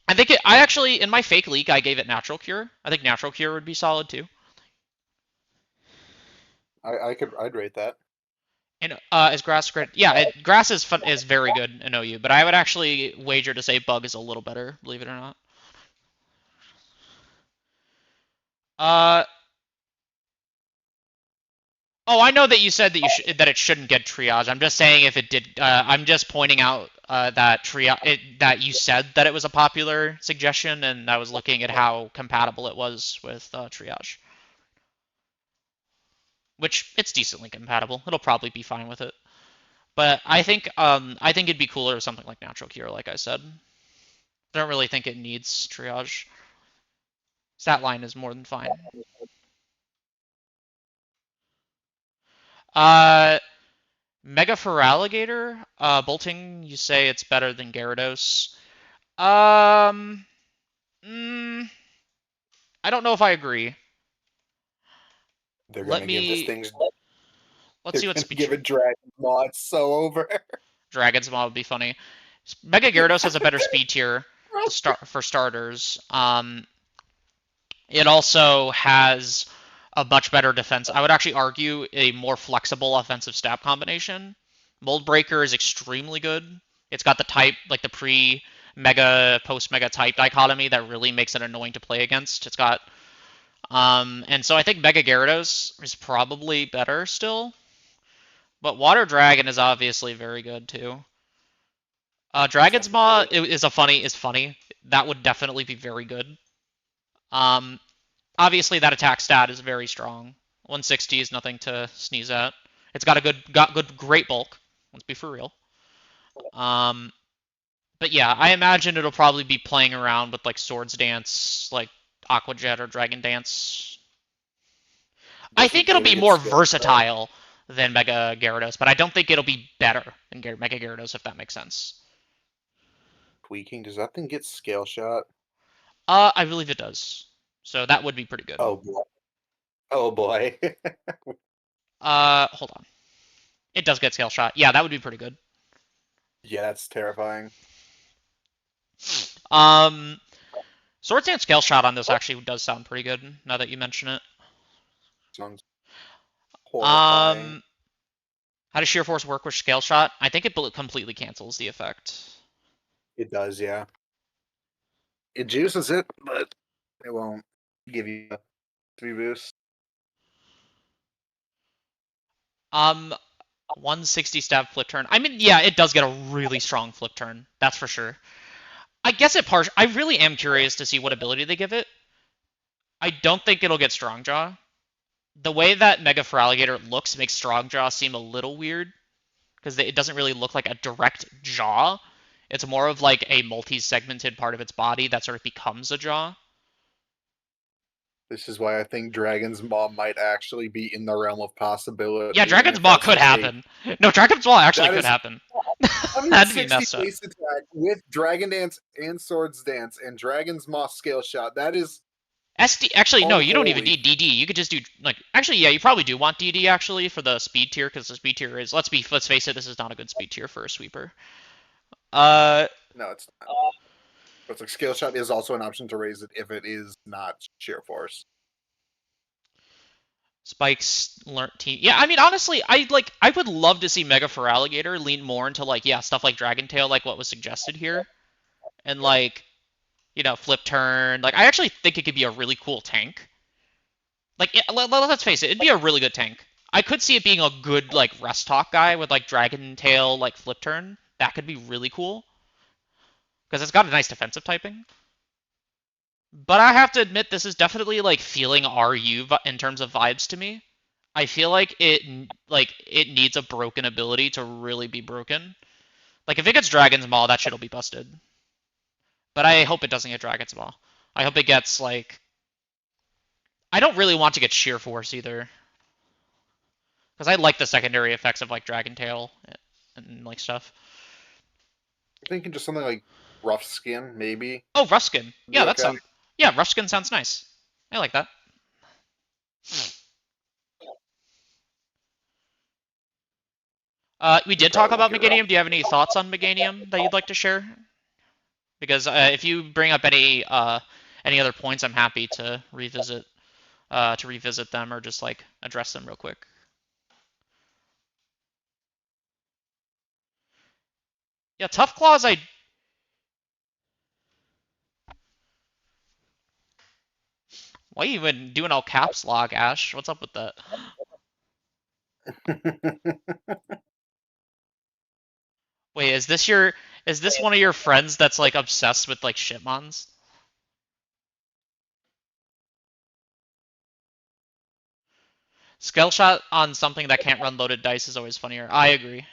I think I actually in my fake leak I gave it Natural Cure. I think Natural Cure would be solid too. I'd rate that. And is grass great? Yeah, grass is very good in OU, but I would actually wager to say bug is a little better, believe it or not. Uh, oh, I know that you said that that it shouldn't get triage. I'm just saying if it did. I'm just pointing out that you said that it was a popular suggestion, and I was looking at how compatible it was with triage, which it's decently compatible. It'll probably be fine with it. But I think it'd be cooler with something like natural cure, like I said. I don't really think it needs triage. Stat line is more than fine. Uh, Mega Feraligatr, bolting. You say it's better than Gyarados. Um, mm, I don't know if I agree. They're Let gonna give this me thing. let's They're see what gonna speed give tree. it Dragon Ball. It's so over. Dragon's Maw would be funny. Mega Gyarados has a better speed tier to start for starters. It also has a much better defense. I would actually argue a more flexible offensive stab combination. Mold Breaker is extremely good. It's got the type, like the pre mega, post mega type dichotomy that really makes it annoying to play against. It's got, and so I think Mega Gyarados is probably better still, but Water Dragon is obviously very good too. Dragon's Maw is funny. That would definitely be very good. Um, Obviously that attack stat is very strong. 160 is nothing to sneeze at. It's got good great bulk. Let's be for real. Um, but yeah, I imagine it'll probably be playing around with like Swords Dance, like Aqua Jet or Dragon Dance. I This is think it'll gonna be get more skill shot. versatile than Mega Gyarados, but I don't think it'll be better than Mega Gyarados if that makes sense. Tweaking. Does that thing get scale shot? I believe it does. So that would be pretty good. Oh boy. Oh boy. Hold on. It does get scale shot. Yeah, that would be pretty good. Yeah, that's terrifying. Um, Swords Dance Scale Shot on this actually does sound pretty good now that you mention it. Sounds horrifying. Um, how does Sheer Force work with Scale Shot? I think it completely cancels the effect. It does, yeah. It juices it, but it won't give you a 3 boost. Um, 160 stab flip turn. I mean, yeah, it does get a really strong flip turn. That's for sure. I guess I really am curious to see what ability they give it. I don't think it'll get Strong Jaw. The way that Mega Feraligatr looks makes Strong Jaw seem a little weird because it doesn't really look like a direct jaw. It's more of like a multi-segmented part of its body that sort of becomes a jaw. This is why I think Dragon's Maw might actually be in the realm of Yeah, possibility. And Dragon's if Maw that's the could case, happen. No, Dragon's Maw actually that could is happen. That'd be 160 messed up. base attack with Dragon Dance and Swords Dance and Dragon's Maw scale shot. That is SD actually no, you don't even unholy. need DD. You could just do like actually yeah, you probably do want DD actually for the speed tier because the speed tier is let's face it, this is not a good speed tier for a sweeper. Uh, No, it's not. But it's like scale shot is also an option to raise it if it is not sheer force. Spikes learn team. Yeah, I mean honestly, I would love to see Mega Feraligatr lean more into like yeah stuff like Dragon Tail like what was suggested here and Yep. like flip turn. Like I actually think it could be a really cool tank. Like let's face it, it'd be a really good tank. I could see it being a good like rest talk guy with like Dragon Tail like flip turn. That could be really cool because it's got a nice defensive typing. But I have to admit, this is definitely like feeling RU in terms of vibes to me. I feel like it needs a broken ability to really be broken. Like if it gets Dragon's Maw, that shit'll be busted. But I hope it doesn't get Dragon's Maw. I hope it gets like I don't really want to get Sheer Force either. Because I like the secondary effects of like Dragon Tail and like stuff. I'm thinking just something like rough skin, maybe. Oh, Rough Skin. Would be Yeah, okay. yeah, Rough Skin sounds nice. I like that. We It did talk probably won't about get rough. Meganium. Do you have any thoughts on Meganium that you'd like to share? Because if you bring up any other points, I'm happy to revisit them or just like address them real quick. Yeah, Tough Claws. Why are you even doing all caps lock, Ash? What's up with that? Wait, Is this one of your friends that's like obsessed with like shitmons? Scale shot on something that can't run loaded dice is always funnier. I agree.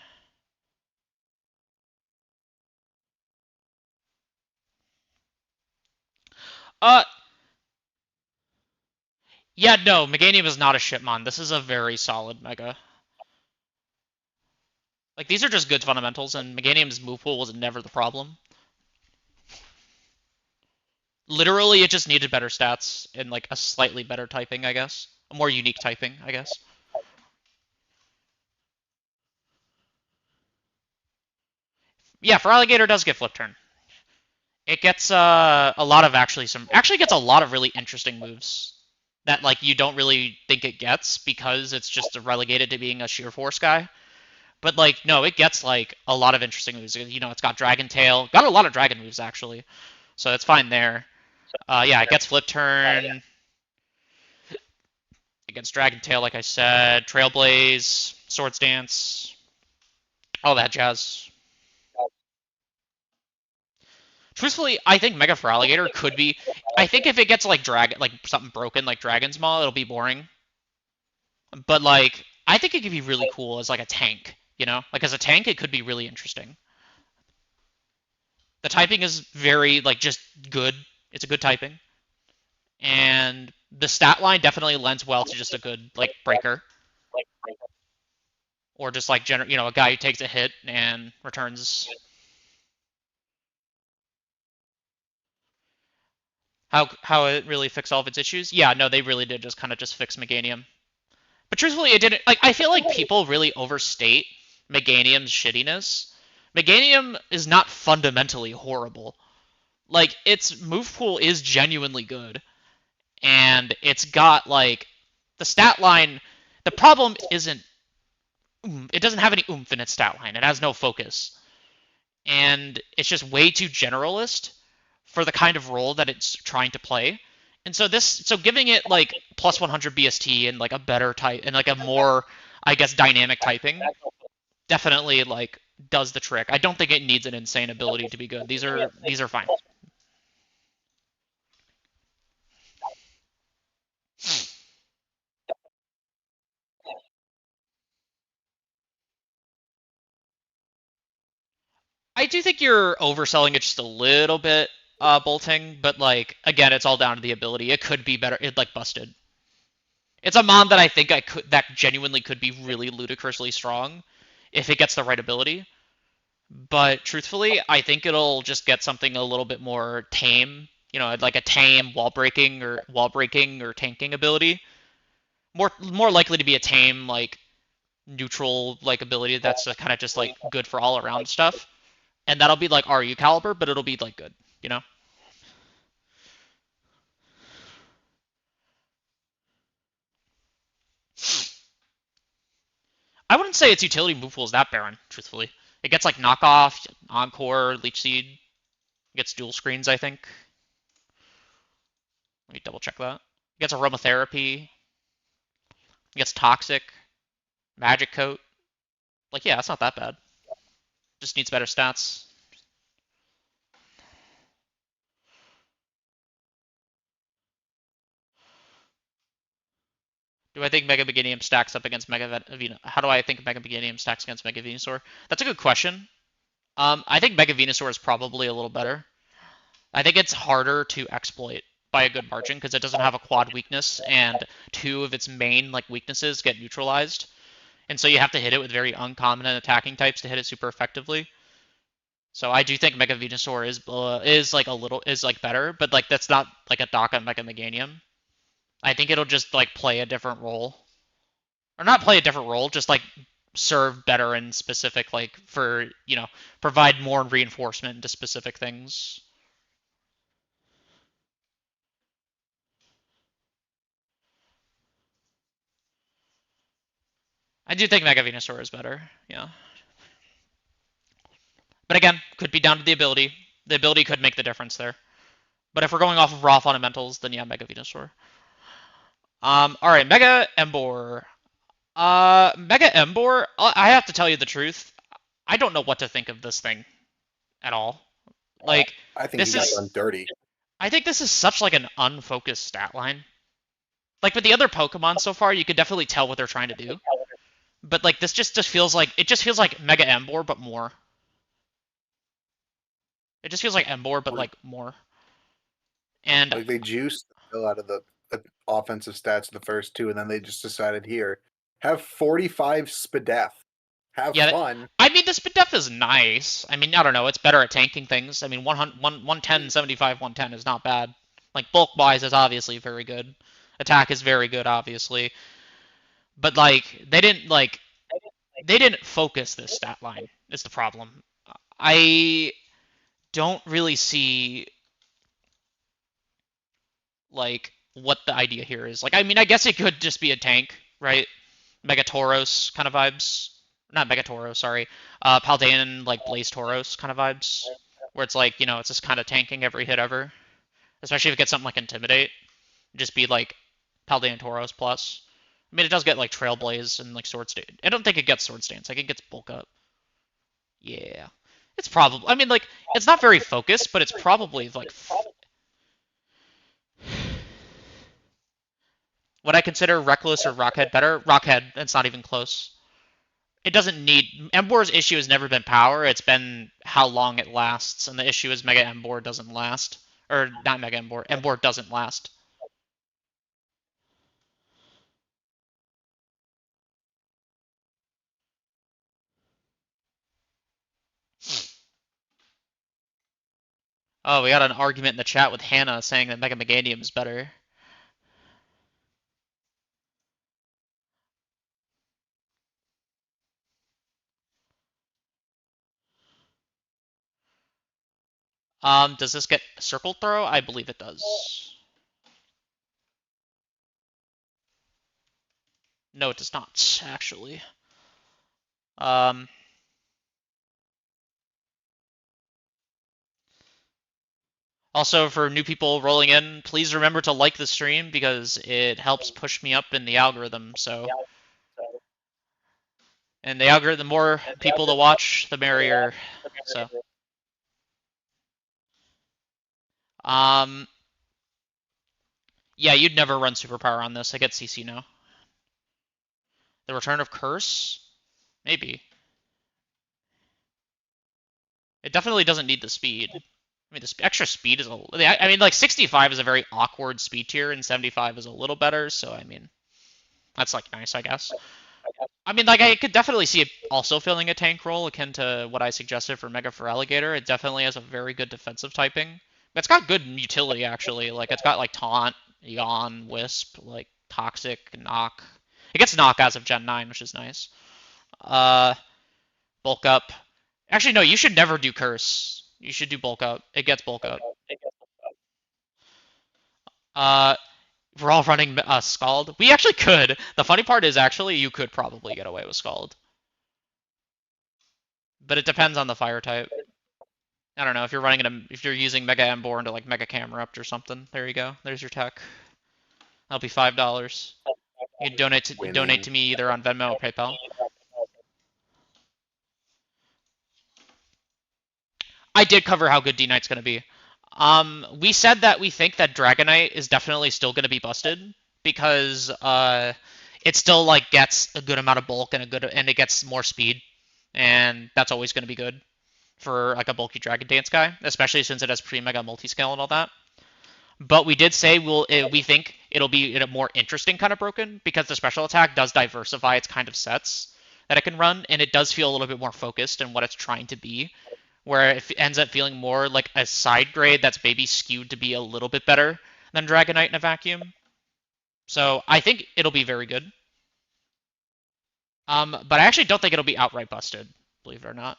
Uh, yeah, no, Meganium is not a shitmon. This is a very solid mega. Like, these are just good fundamentals, and Meganium's move pool was never the problem. Literally, it just needed better stats and, like, a slightly better typing, I guess. A more unique typing, I guess. Yeah, Feraligatr does get flip turn. It gets a lot of actually gets a lot of really interesting moves that like you don't really think it gets because it's just relegated to being a sheer force guy. But like no, it gets like a lot of interesting moves. You know, it's got Dragon Tail, got a lot of dragon moves actually, so it's fine there. Yeah, it gets flip turn. It gets Dragon Tail, like I said, Trailblaze, Swords Dance, all that jazz. Truthfully, I think Mega Feraligatr could be. I think if it gets like like something broken like Dragon's Maw, it'll be boring. But like, I think it could be really cool as like a tank. You know, like as a tank, it could be really interesting. The typing is very like just good. It's a good typing, and the stat line definitely lends well to just a good like breaker, or just like you know a guy who takes a hit and returns. How it really fixed all of its issues? Yeah, no, they really did just kind of just fix Meganium. But truthfully, it didn't. Like, I feel like people really overstate Meganium's shittiness. Meganium is not fundamentally horrible. Like, its move pool is genuinely good, and it's got like the stat line. The problem isn't it doesn't have any oomph in its stat line. It has no focus, and it's just way too generalist for the kind of role that it's trying to play. And so giving it like plus 100 BST and like a better type and like a more, I guess, dynamic typing definitely like does the trick. I don't think it needs an insane ability to be good. These are fine. I do think you're overselling it just a little bit, bolting, but like again, it's all down to the ability. It could be better. It like busted. It's a mon that I think I could that genuinely could be really ludicrously strong if it gets the right ability. But truthfully, I think it'll just get something a little bit more tame. You know, like a tame wall breaking or tanking ability. More likely to be a tame like neutral like ability that's kind of just like good for all around stuff. And that'll be like RU caliber, but it'll be like good. You know. I wouldn't say its utility move pool is that barren. Truthfully, it gets like knockoff, encore, leech seed. It gets dual screens, I think. Let me double check that. It gets aromatherapy. It gets toxic. Magic coat. Like, yeah, that's not that bad. Just needs better stats. Do I think Mega Meganium stacks up against Mega Venusaur? How do I think Mega Meganium stacks against Mega Venusaur? That's a good question. I think Mega Venusaur is probably a little better. I think it's harder to exploit by a good margin because it doesn't have a quad weakness, and two of its main like weaknesses get neutralized, and so you have to hit it with very uncommon and attacking types to hit it super effectively. So I do think Mega Venusaur is like a little is like better, but like that's not like a dock on Mega Meganium. I think it'll just like play a different role, or not play a different role, just like serve better in specific like for provide more reinforcement into specific things. I do think Mega Venusaur is better, yeah. But again, could be down to the ability. The ability could make the difference there. But if we're going off of raw fundamentals, then yeah, Mega Venusaur. All right, Mega Emboar. Mega Emboar. I have to tell you the truth. I don't know what to think of this thing at all. Like I think he this got is done dirty. I think this is such like an unfocused stat line. Like with the other Pokemon so far, you could definitely tell what they're trying to do. But like this just feels like it just feels like Mega Embor but more. It just feels like Embor but like more. And Like they juiced the hell out of the offensive stats in the first two, and then they just decided here, have 45 Spadef. Have yeah, fun. I mean the Spadef is nice. I mean I don't know, it's better at tanking things. I mean 110, 75, 110 is not bad. Like bulk wise is obviously very good. Attack is very good obviously. But like they didn't focus this stat line. Is the problem. I don't really see like what the idea here is. Like I mean I guess it could just be a tank, right? Megatoros kind of vibes. Not Megatoros, sorry. Paldean like Blaze Tauros kind of vibes. Where it's like, it's just kind of tanking every hit ever. Especially if it gets something like Intimidate. Just be like Paldean Tauros plus. I mean, it does get like Trailblaze and like Sword Stance. I don't think it gets Sword Stance. Like it gets Bulk Up. Yeah. It's probably. I mean, like, it's not very focused, but it's probably like. Would I consider Reckless or Rockhead better? Rockhead. It's not even close. It doesn't need. Embor's issue has never been power. It's been how long it lasts, and the issue is Mega Embor doesn't last, or not Mega Embor. Embor doesn't last. Oh, we got an argument in the chat with Hannah saying that Mega Meganium is better. Does this get Circle Throw? I believe it does. No, it does not, actually. Um, Also, for new people rolling in, please remember to like the stream because it helps push me up in the algorithm. And the algorithm, the more people to watch, the merrier. So, um, yeah, you'd never run Superpower on this. I get CC now. The Return of Curse? Maybe. It definitely doesn't need the speed. I mean, the extra speed is I mean, like 65 is a very awkward speed tier, and 75 is a little better. So, I mean, that's like nice, I guess. I mean, like I could definitely see it also filling a tank role akin to what I suggested for Mega for Alligator. It definitely has a very good defensive typing. It's got good utility actually. Like it's got like Taunt, Yawn, Wisp, like Toxic, Knock. It gets Knock as of Gen 9, which is nice. Uh, Bulk Up. Actually, no, you should never do Curse. You should do Bulk Up. It gets Bulk Up. Uh, we're all running Scald. We actually could. The funny part is actually you could probably get away with Scald. But it depends on the fire type. I don't know if you're running it. If you're using Mega Embor into like Mega Camerupt or something. There you go. There's your tech. That'll be $5. You can donate to me either on Venmo or PayPal. I did cover how good D Knight's gonna be. We said that we think that Dragonite is definitely still gonna be busted because it still like gets a good amount of bulk and it gets more speed, and that's always gonna be good for like a bulky Dragon Dance guy, especially since it has pre-mega multi-scale and all that. But we did say we think it'll be in a more interesting kind of broken because the special attack does diversify its kind of sets that it can run, and it does feel a little bit more focused in what it's trying to be, where it ends up feeling more like a side grade that's maybe skewed to be a little bit better than Dragonite in a vacuum. So I think it'll be very good. But I actually don't think it'll be outright busted, believe it or not.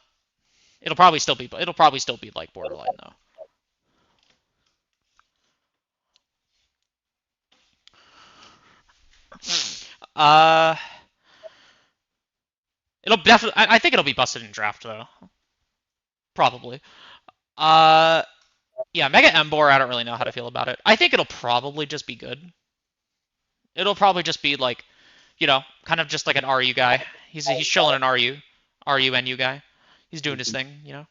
It'll probably still be like borderline though. Uh, it'll definitely. I think it'll be busted in draft though. Probably. Uh, yeah, Mega Embor. I don't really know how to feel about it. I think it'll probably just be good. It'll probably just be like, kind of just like an RU guy. He's chilling an RU, RUNU guy. He's doing his thing. Yeah.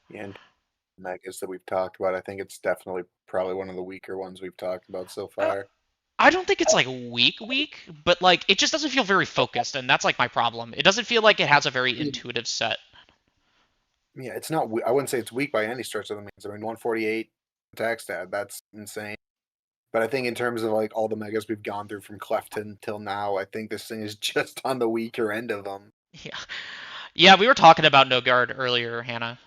megas that we've talked about. I think it's definitely probably one of the weaker ones we've talked about so I far. I don't think it's like weak, but like it just doesn't feel very focused, and that's like my problem. It doesn't feel like it has a very intuitive set. Yeah, it's not. I wouldn't say it's weak by any stretch of the means. I mean, 148 attack stat. That's insane. But I think in terms of like all the megas we've gone through from Clefton till now, I think this thing is just on the weaker end of them. Yeah, yeah. We were talking about no guard earlier, Hannah.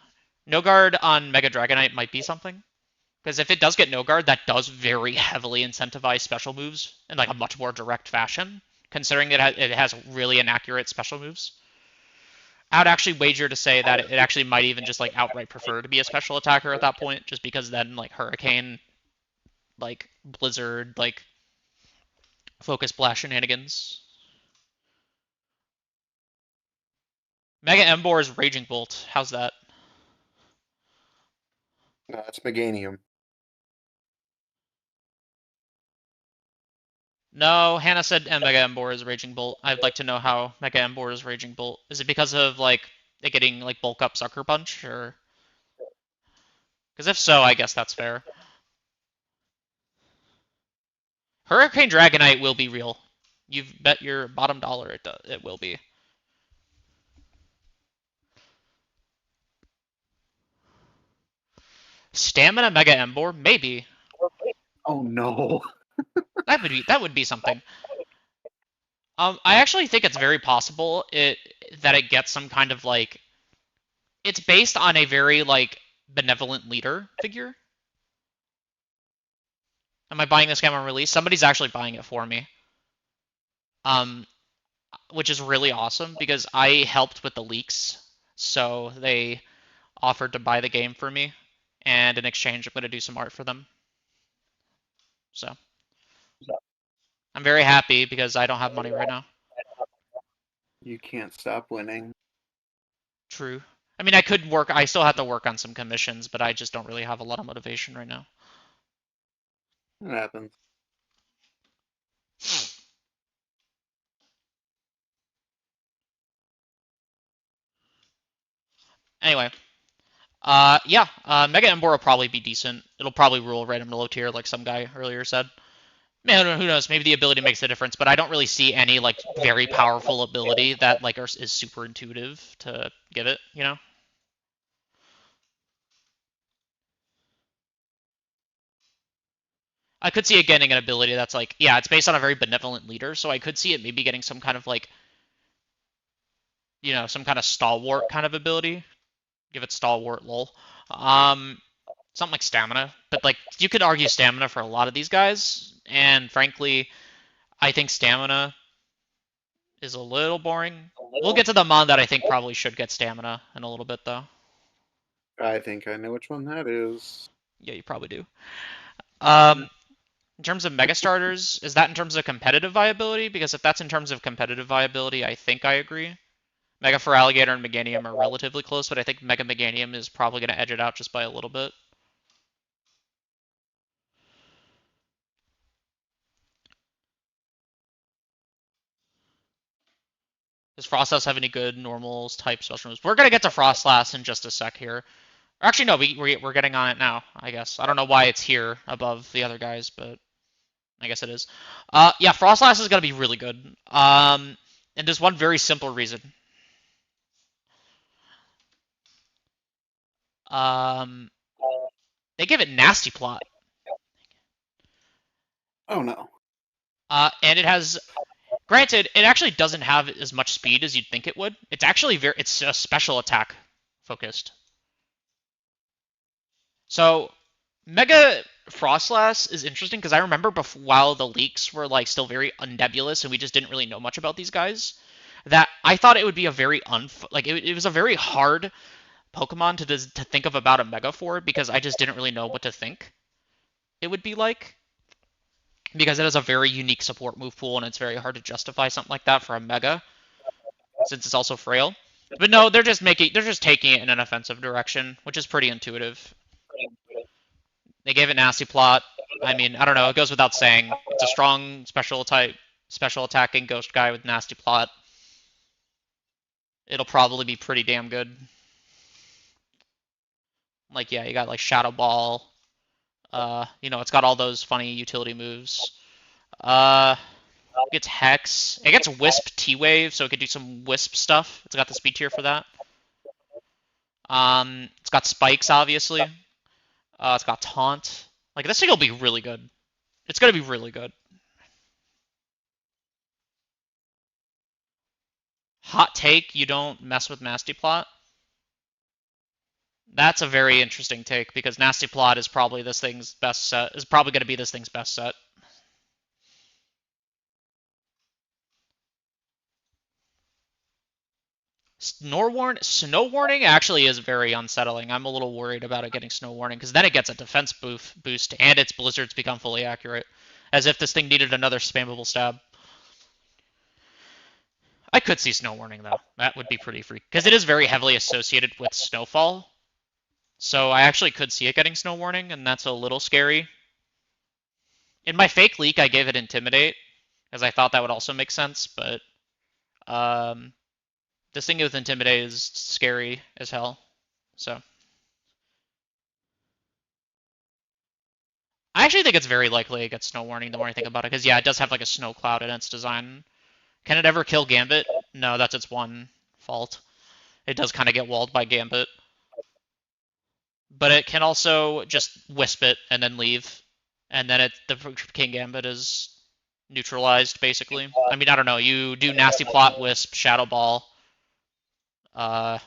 No guard on Mega Dragonite might be something. Because if it does get no guard, that does very heavily incentivize special moves in like a much more direct fashion, considering it has really inaccurate special moves. I would actually wager to say that it actually might even just like outright prefer to be a special attacker at that point, just because then like Hurricane, like Blizzard, like Focus Blast shenanigans. Mega Embor's Raging Bolt. How's that? No, it's Meganium. No, Hannah said Mega Embor is Raging Bolt. I'd like to know how Mega Embor is Raging Bolt. Is it because of like it getting like bulk up Sucker Punch, or because if so, I guess that's fair. Hurricane Dragonite will be real. You've bet your bottom dollar it will be. Stamina Mega Embor, maybe. Oh no. That would be something. I actually think it's very possible that it gets some kind of like it's based on a very like benevolent leader figure. Am I buying this game on release? Somebody's actually buying it for me. Um, which is really awesome because I helped with the leaks, so they offered to buy the game for me, and in exchange, I'm going to do some art for them. So I'm very happy because I don't have money right now. You can't stop winning. True. I mean, I could work. I still have to work on some commissions, but I just don't really have a lot of motivation right now. It happens. Anyway, yeah, Mega Embor will probably be decent. It'll probably rule random low tier, like some guy earlier said. Man, who knows? Maybe the ability makes the difference, but I don't really see any like very powerful ability that like is super intuitive to give it. You know? I could see it getting an ability that's like, yeah, it's based on a very benevolent leader, so I could see it maybe getting some kind of like, some kind of stalwart kind of ability. Give it stalwart, lol. Um, Something like stamina, but like you could argue stamina for a lot of these guys, and frankly, I think stamina is a little boring. We'll get to the mon that I think probably should get stamina in a little bit, though. I think I know which one that is. Yeah, you probably do. Um, in terms of mega starters, is that in terms of competitive viability? Because if that's in terms of competitive viability, I think I agree. Mega for Alligator and Meganium are relatively close, but I think Mega Meganium is probably going to edge it out just by a little bit. Does Frostlass have any good normals type special moves? We're going to get to Frostlass in just a sec here. Or actually, no, we're getting on it now, I guess. I don't know why it's here above the other guys, but I guess it is. Yeah, Frostlass is going to be really good. And there's one very simple reason. Um, they give it Nasty Plot. Oh no. And it has, granted, it actually doesn't have as much speed as you'd think it would. It's actually it's a special attack focused. So Mega Frostlass is interesting because I remember while the leaks were like still very unnebulous and we just didn't really know much about these guys, that I thought it would be a very it was a very hard Pokemon to think of about a Mega for because I just didn't really know what to think it would be like because it has a very unique support move pool and it's very hard to justify something like that for a Mega since it's also frail. But no, they're just taking it in an offensive direction, which is pretty intuitive. They gave it Nasty Plot. I mean, I don't know. It goes without saying. It's a strong special attacking ghost guy with Nasty Plot. It'll probably be pretty damn good. Like, yeah, you got like Shadow Ball. It's got all those funny utility moves. Uh, it gets Hex. It gets Wisp T-Wave, so it could do some Wisp stuff. It's got the speed tier for that. It's got Spikes, obviously. It's got Taunt. Like, this thing will be really good. It's gonna be really good. Hot take, you don't mess with Nasty Plot. That's a very interesting take because Nasty Plot is probably this thing's best set. Is probably going to be this thing's best set. Snow Warning actually is very unsettling. I'm a little worried about it getting Snow Warning because then it gets a defense boost and its blizzards become fully accurate, as if this thing needed another spammable stab. I could see Snow Warning though. That would be pretty freak because it is very heavily associated with Snowfall. So I actually could see it getting Snow Warning, and that's a little scary. In my fake leak, I gave it Intimidate because I thought that would also make sense, but um, this thing with Intimidate is scary as hell. So I actually think it's very likely it gets Snow Warning the more I think about it, because yeah, it does have like a snow cloud in its design. Can it ever kill Gambit? No, that's its one fault. It does kind of get walled by Gambit. But it can also just wisp it and then leave. And then the King Gambit is neutralized, basically. I mean, I don't know. You do Nasty Plot, Wisp, Shadow Ball, uh,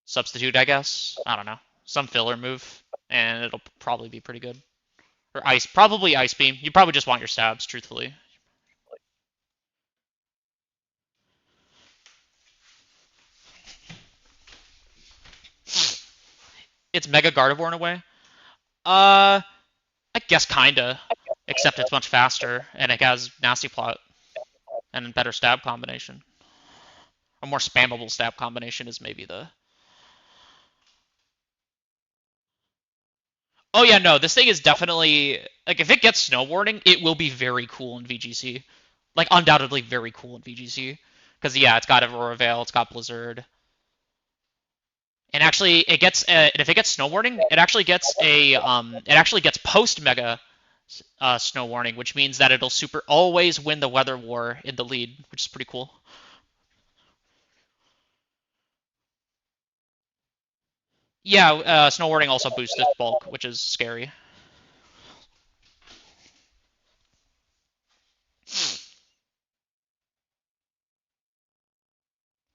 Substitute, I guess. I don't know. Some filler move, and it'll probably be pretty good. Or probably Ice Beam. You probably just want your stabs, truthfully. It's Mega Gardevoir in a way. I guess kinda. Except it's much faster, and it has Nasty Plot and a better stab combination. A more spammable stab combination is maybe the... Oh yeah, no, this thing is definitely... Like, if it gets Snow Warning, it will be very cool in VGC. Like, undoubtedly very cool in VGC. Because, yeah, it's got Aurora Veil, it's got Blizzard. And actually, it gets... if it gets Snow Warning, it actually gets a... it actually gets post-Mega Snow Warning, which means that it'll always win the Weather War in the lead, which is pretty cool. Yeah, Snow Warning also boosts its bulk, which is scary.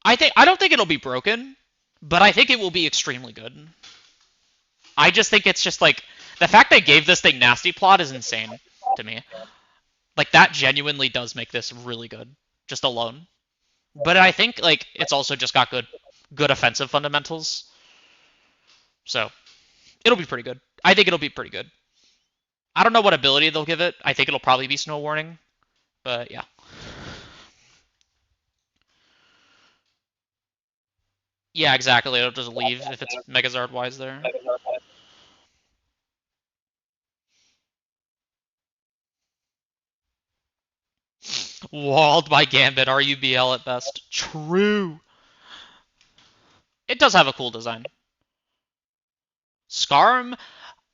I don't think it'll be broken, but I think it will be extremely good. I just think it's just like the fact they gave this thing Nasty Plot is insane to me. Like that genuinely does make this really good, just alone. But I think like it's also just got good offensive fundamentals. So it'll be pretty good. I think it'll be pretty good. I don't know what ability they'll give it. I think it'll probably be Snow Warning. But yeah. Yeah, exactly. It'll just leave if it's Megazard wise there. Walled by Gambit, RUBL at best. True. It does have a cool design. Scarm?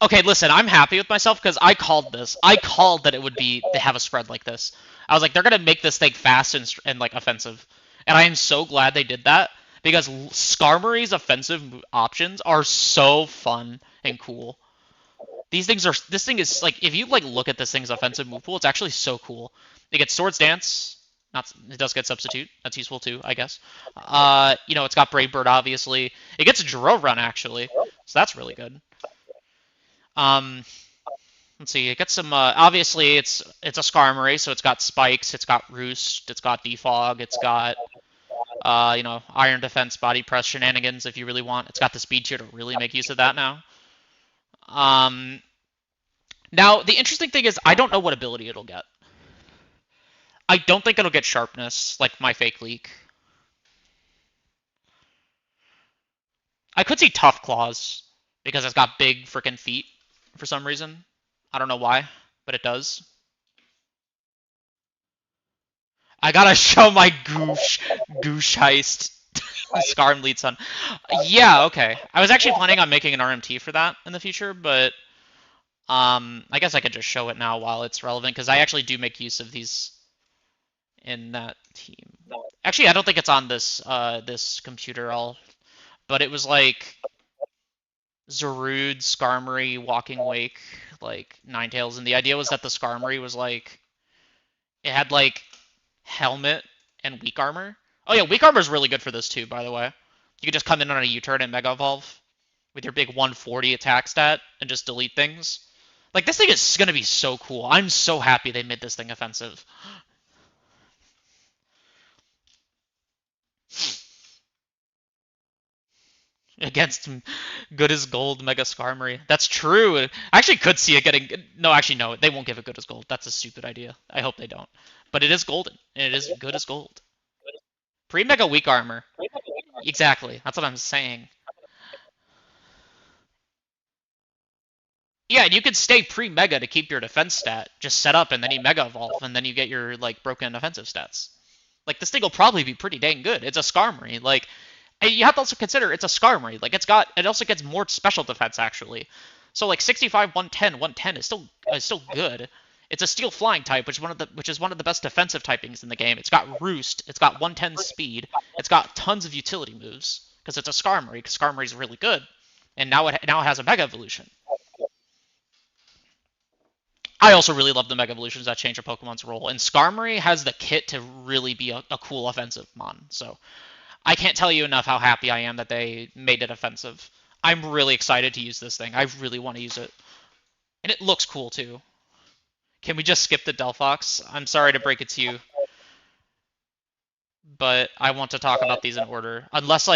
Okay, listen, I'm happy with myself because I called this. I called that it would be they have a spread like this. I was like, they're gonna make this thing fast and like offensive, and I am so glad they did that because Skarmory's offensive options are so fun and cool. These things are. This thing is like if you like look at this thing's offensive move pool, it's actually so cool. It gets Swords Dance. Not. It does get Substitute. That's useful too, I guess. It's got Brave Bird obviously. It gets Dro Run actually, so that's really good. Um, let's see. It gets some. Obviously, it's a Skarmory, so it's got Spikes, it's got Roost, it's got Defog, it's got Iron Defense, Body Press shenanigans if you really want. It's got the speed tier to really make use of that now. Now the interesting thing is I don't know what ability it'll get. I don't think it'll get Sharpness like my fake leak. I could see Tough Claws because it's got big freaking feet for some reason. I don't know why, but it does. I gotta show my goosh heist. Scarm lead son. Yeah, okay. I was actually planning on making an RMT for that in the future, but I guess I could just show it now while it's relevant because I actually do make use of these in that team. Actually, I don't think it's on this computer all, but it was like Zarude, Skarmory, Walking Wake, like Ninetales, and the idea was that the Skarmory was like it had like helmet and weak armor. Oh yeah, weak armor is really good for this too, by the way. You can just come in on a U-turn and Mega Evolve with your big 140 attack stat and just delete things. Like this thing is gonna be so cool. I'm so happy they made this thing offensive. Against good as gold Mega Skarmory. That's true. I actually could see it getting. No, actually, no. They won't give it good as gold. That's a stupid idea. I hope they don't. But it is golden, and it is good as gold. Pre Mega weak armor. Exactly. That's what I'm saying. Yeah, and you could stay pre Mega to keep your defense stat. Just set up, and then you Mega Evolve, and then you get your like broken offensive stats. Like this thing will probably be pretty dang good. It's a Skarmory. Like and you have to also consider it's a Skarmory. Like it also gets more special defense actually. So like 65, 110, 110 is still good. It's a steel flying type, which is one of the best defensive typings in the game. It's got Roost, it's got 110 speed, it's got tons of utility moves because it's a Skarmory. Because Skarmory is really good, and now it has a Mega Evolution. I also really love the Mega Evolutions that change a Pokemon's role, and Skarmory has the kit to really be a cool offensive mon. So I can't tell you enough how happy I am that they made it offensive. I'm really excited to use this thing. I really want to use it. And it looks cool too. Can we just skip the Delphox? I'm sorry to break it to you, but I want to talk about these in order. Unless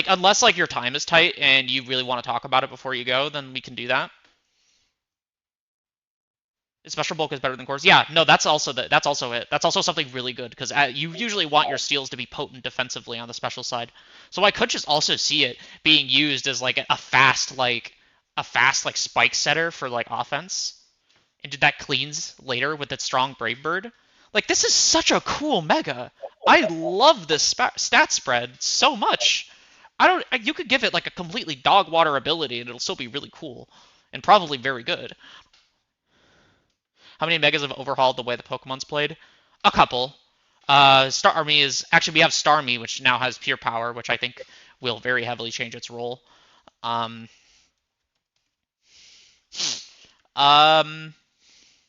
unless like your time is tight and you really want to talk about it before you go, then we can do that. Special bulk is better than cores. Yeah, no, that's also it. That's also something really good because you usually want your steals to be potent defensively on the special side. So I could just also see it being used as like a fast like spike setter for like offense, and that cleans later with its strong Brave Bird. Like this is such a cool mega. I love this stat spread so much. I don't. You could give it like a completely dog water ability and it'll still be really cool and probably very good. How many megas have overhauled the way the Pokemon's played? A couple. Starmie is actually we have Starmie, which now has pure power, which I think will very heavily change its role. Um, um,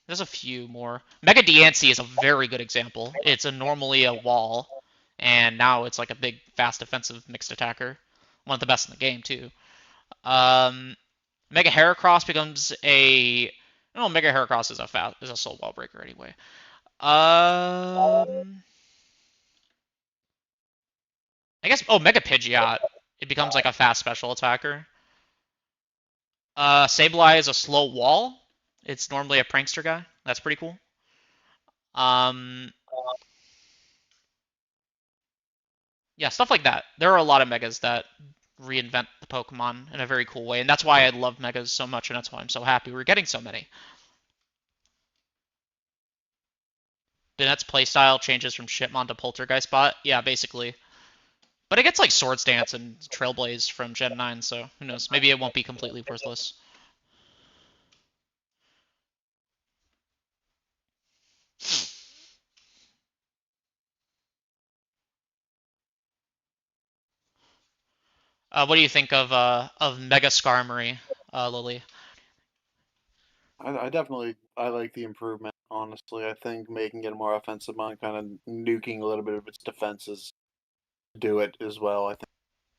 there's a few more. Mega Diancie is a very good example. It's normally a wall, and now it's like a big, fast, defensive mixed attacker. One of the best in the game too. Um, Mega Heracross becomes a. No, Mega Heracross is a soul wall breaker anyway. I guess. Oh, Mega Pidgeot. It becomes like a fast special attacker. Sableye is a slow wall. It's normally a prankster guy. That's pretty cool. Um, yeah, stuff like that. There are a lot of megas that reinvent the Pokemon in a very cool way, and that's why I love megas so much, and that's why I'm so happy we're getting so many. Danette's playstyle changes from Shipmon to Poltergeist bot. Yeah, basically. But it gets like Swords Dance and Trailblaze from Gen 9, so who knows? Maybe it won't be completely worthless. What do you think of Mega Skarmory, Lily? I like the improvement. Honestly, I think making it more offensive on kind of nuking a little bit of its defenses do it as well. I think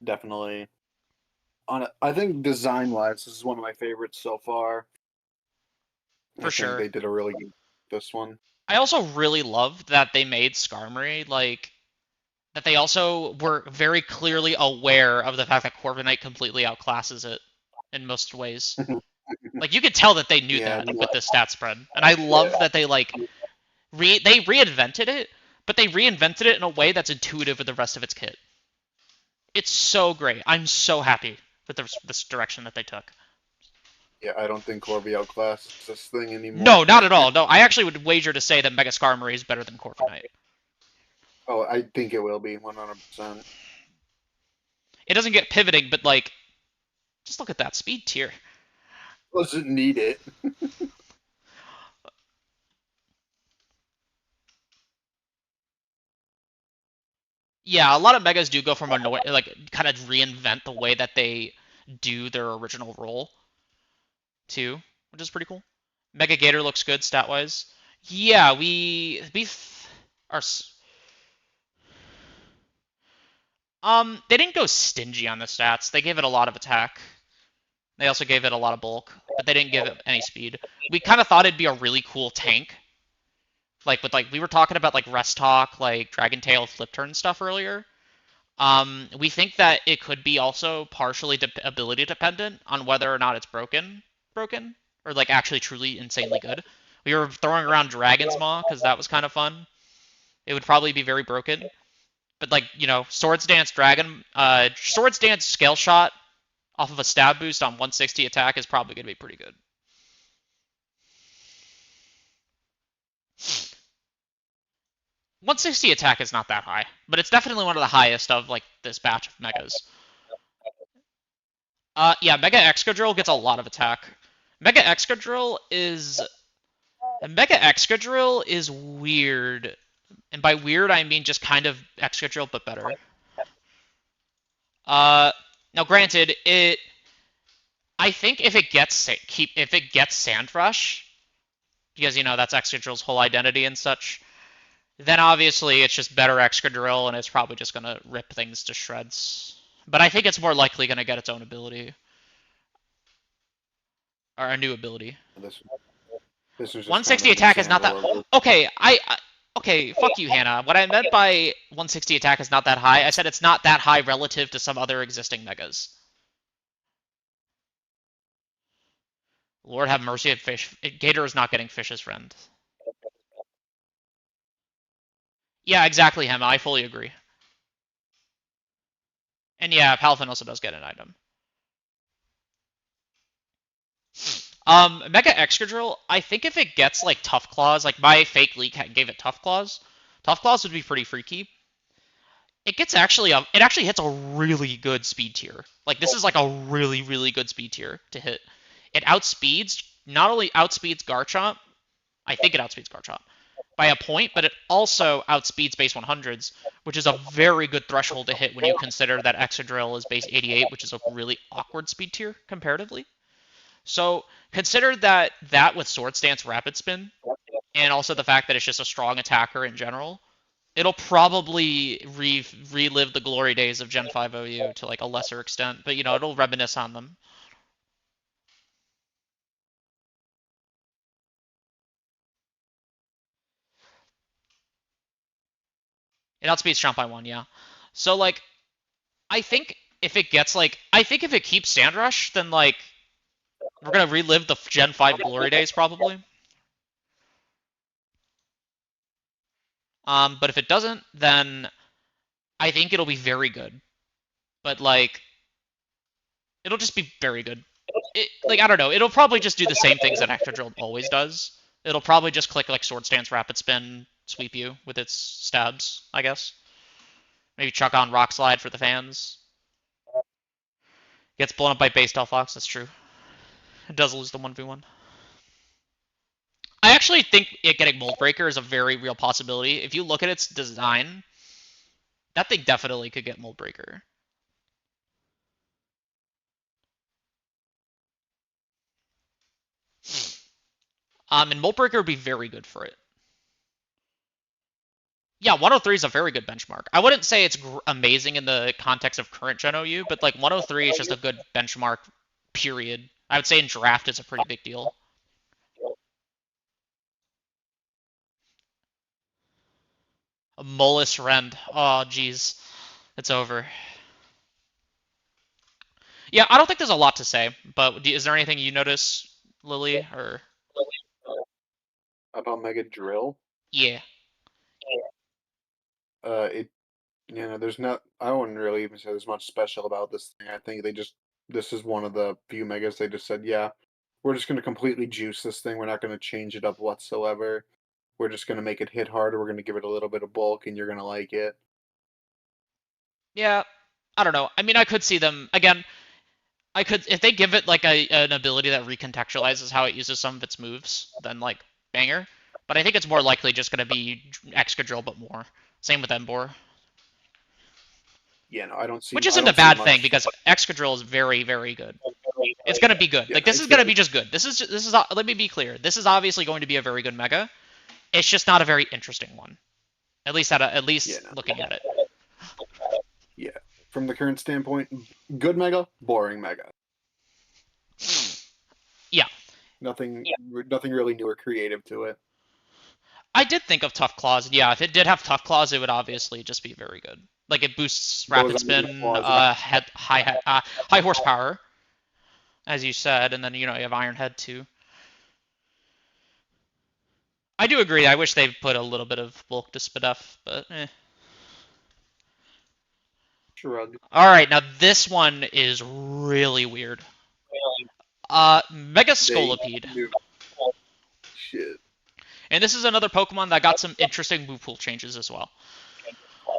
definitely I think design wise, this is one of my favorites so far. For I think sure. they did a really good this one. I also really loved that they made Skarmory like that. They also were very clearly aware of the fact that Corviknight completely outclasses it in most ways. Like you could tell that they knew Yeah, that with this stat spread, and I love that they like they reinvented it, but they reinvented it in a way that's intuitive with the rest of its kit. It's so great. I'm so happy with this direction that they took. yeah. I don't think Corby outclasses this thing anymore. No, not at all. No, I actually would wager to say that Mega Skarmory is better than Corviknight. Oh, I think it will be 100%. It doesn't get pivoting, but like, just look at that speed tier. Doesn't need it. Yeah, a lot of megas do go from like kind of reinvent the way that they do their original role too, which is pretty cool. Mega Gator looks good stat wise. Yeah, we are they didn't go stingy on the stats. They gave it a lot of attack. They also gave it a lot of bulk, but they didn't give it any speed. We kind of thought it'd be a really cool tank. Like we were talking about like rest talk, like Dragon Tail flip turn stuff earlier. We think that it could be also partially ability dependent on whether or not it's broken, or like actually truly insanely good. We were throwing around Dragon's Maw because that was kind of fun. It would probably be very broken, but like Swords Dance Swords Dance scale shot off of a stab boost on 160 attack is probably going to be pretty good. 160 attack is not that high, but it's definitely one of the highest of like this batch of megas. Yeah, Mega Excadrill gets a lot of attack. Mega Excadrill is weird, and by weird I mean just kind of Excadrill but better. Uh, Now granted, I think if it gets Sand Rush, because that's Excadrill's whole identity and such, then obviously it's just better Excadrill and it's probably just gonna rip things to shreds. But I think it's more likely gonna get its own ability or a new ability. This this was just kind 160 of an attack is not example that. of Okay, okay. Fuck you, Hannah. What I meant by 160 attack is not that high. I said it's not that high relative to some other existing megas. Lord have mercy at fish. Gator is not getting Fish's friend. Yeah, exactly, Hema. I fully agree. And yeah, Palafin also does get an item. Mega Excadrill, I think if it gets like Tough Claws, like my fake leak gave it Tough Claws. Tough Claws would be pretty freaky. It actually hits a really good speed tier. Like this is like a really really good speed tier to hit. It outspeeds not only outspeeds Garchomp, I think it outspeeds Garchomp by a point, but it also outspeeds base 100s, which is a very good threshold to hit when you consider that Excadrill is base 88, which is a really awkward speed tier comparatively. So consider that with Sword Stance Rapid Spin, and also the fact that it's just a strong attacker in general, it'll probably relive the glory days of Gen 5 OU to like a lesser extent, but it'll reminisce on them. It outspeeds Champ by 1, yeah. So like I think if it keeps Sand Rush, then like we're gonna relive the Gen 5 glory days probably. But if it doesn't, then I think it'll be very good. But like it'll just be very good. Like I don't know, it'll probably just do the same things that Excadrill always does. It'll probably just click like Sword Stance, Rapid Spin, sweep you with its stabs, I guess. Maybe chuck on Rock Slide for the fans. Gets blown up by Base Delphox, that's true. It does lose the 1v1. I actually think it getting Mold Breaker is a very real possibility. If you look at its design, that thing definitely could get Mold Breaker. And Mold Breaker would be very good for it. Yeah, 103 is a very good benchmark. I wouldn't say it's amazing in the context of current Gen OU, but like 103 is just a good benchmark, period. I would say in draft it's a pretty big deal. A Mollis Rend. Oh, jeez. It's over. Yeah, I don't think there's a lot to say, but is there anything you notice, Lily? Or about Mega Drill. yeah, It there's not. I wouldn't really even say there's much special about this thing. I think this is one of the few megas they just said, yeah, we're just going to completely juice this thing. We're not going to change it up whatsoever. We're just gonna make it hit harder. We're gonna give it a little bit of bulk, and you're gonna like it. Yeah, I don't know. I mean, I could see them again. I could if they give it like an ability that recontextualizes how it uses some of its moves, then like banger. But I think it's more likely just gonna be Excadrill but more. Same with Emboar, Yeah, no, I don't which see. I isn't a don't see bad thing much. because Excadrill is very very good. It's gonna be good. Yeah, Like no, this it's is gonna very. be just good. This is let me be clear. This is obviously going to be a very good mega. It's just not a very interesting one. At Yeah, least no. looking at it. Yeah. From the current standpoint, good mega, boring mega. Yeah, Nothing. Nothing really new or creative to it. I did think of Tough Claws. Yeah, if it did have Tough Claws, it would obviously just be very good. Like it boosts Those rapid are spin, flaws. high horsepower, as you said, and then you have Iron Head too. I do agree. I wish they put a little bit of bulk to Spadef, but eh. Shrug. All right, now this one is really weird. Mega They Scolipede, knew shit. and this is another Pokemon that got some interesting move pool changes as well.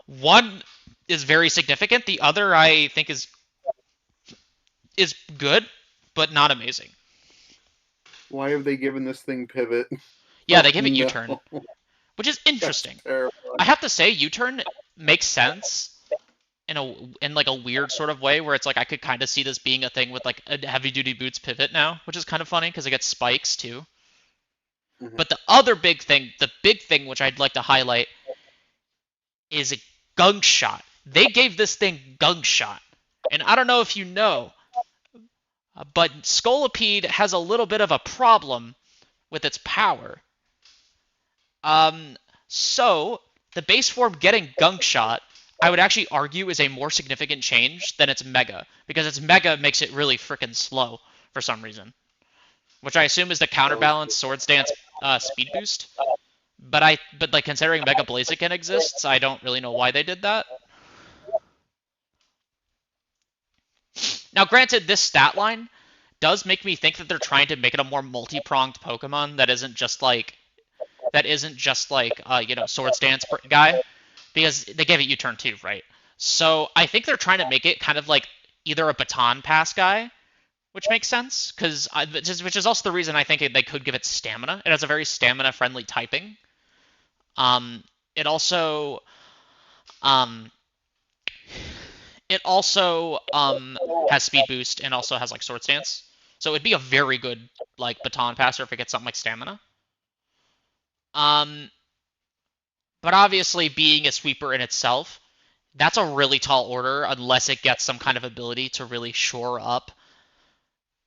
One is very significant. The other I think is good, but not amazing. Why have they given this thing pivot? Yeah, Oh they give it no, U-turn, which is that's interesting. terrible. I have to say, U-turn makes sense in like a weird sort of way where it's like I could kind of see this being a thing with like a heavy duty boots pivot now, which is kind of funny because it gets spikes too. Hmm. But the big thing which I'd like to highlight is a gunk shot. They gave this thing gunk shot, and I don't know if you know, but Scolipede has a little bit of a problem with its power. Um, so the base form getting gunk shot, I would actually argue is a more significant change than its mega because its mega makes it really freaking slow for some reason, which I assume is the Oh counterbalance shit. Swords Dance speed boost. But like considering Mega Blaziken exists, I don't really know why they did that. Now, granted, this stat line does make me think that they're trying to make it a more multi-pronged Pokemon that isn't just like Swords Dance guy, because they gave it U-turn too, right? So I think they're trying to make it kind of like either a baton pass guy, which makes sense, which is also the reason I think they could give it stamina. It has a very stamina-friendly typing. Um, it also um, has speed boost and also has like sword stance. So it'd be a very good like baton passer if it gets something like stamina. Um, but obviously being a sweeper in itself, that's a really tall order unless it gets some kind of ability to really shore up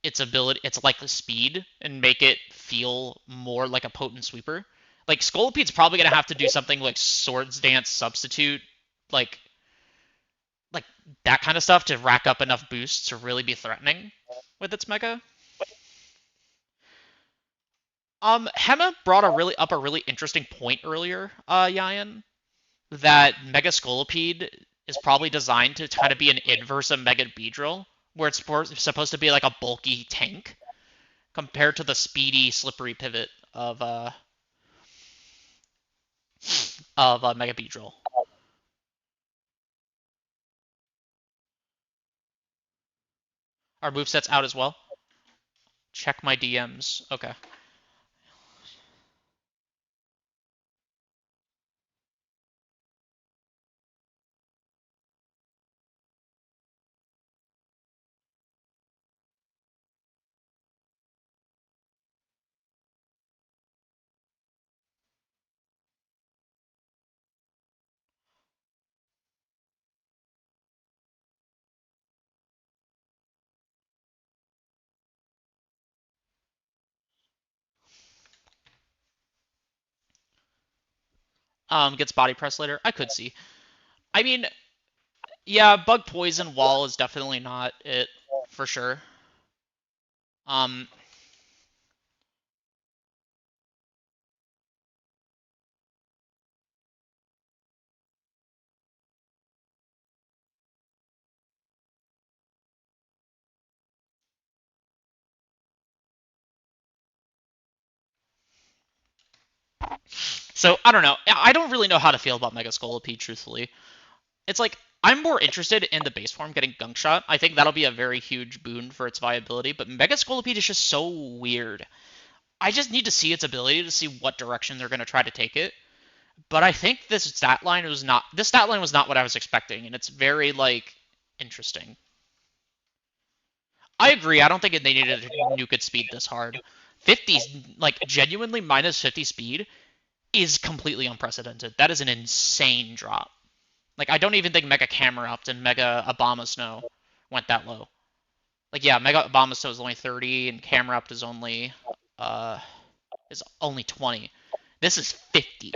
its like the speed and make it feel more like a potent sweeper. Like Scolipede's probably gonna have to do something like Swords Dance substitute, like like that kind of stuff to rack up enough boosts to really be threatening with its mega. Hema brought a really interesting point earlier, Yayan, that Mega Scolipede is probably designed to kind of be an inverse of Mega Beedrill, where it's supposed to be like a bulky tank compared to the speedy, slippery pivot of Mega Beedrill. Our moveset's out as well. Check my DMs. Okay. Gets body press later. I could see. I mean, yeah, bug poison wall is definitely not it for sure. Um, So I don't know. I don't really know how to feel about Mega Scolipede, truthfully. It's like I'm more interested in the base form getting Gunk Shot. I think that'll be a very huge boon for its viability. But Mega Scolipede is just so weird. I just need to see its ability to see what direction they're going to try to take it. But I think this stat line was not what I was expecting, and it's very like interesting. I agree. I don't think they needed to nuke its speed this hard. 50, like genuinely minus 50 speed is completely unprecedented. That is an insane drop. Like I don't even think Mega Camerupt and Mega Obama Snow went that low. Like yeah, Mega Obama Snow is only 30 and Camerupt uh is only 20. This is 50.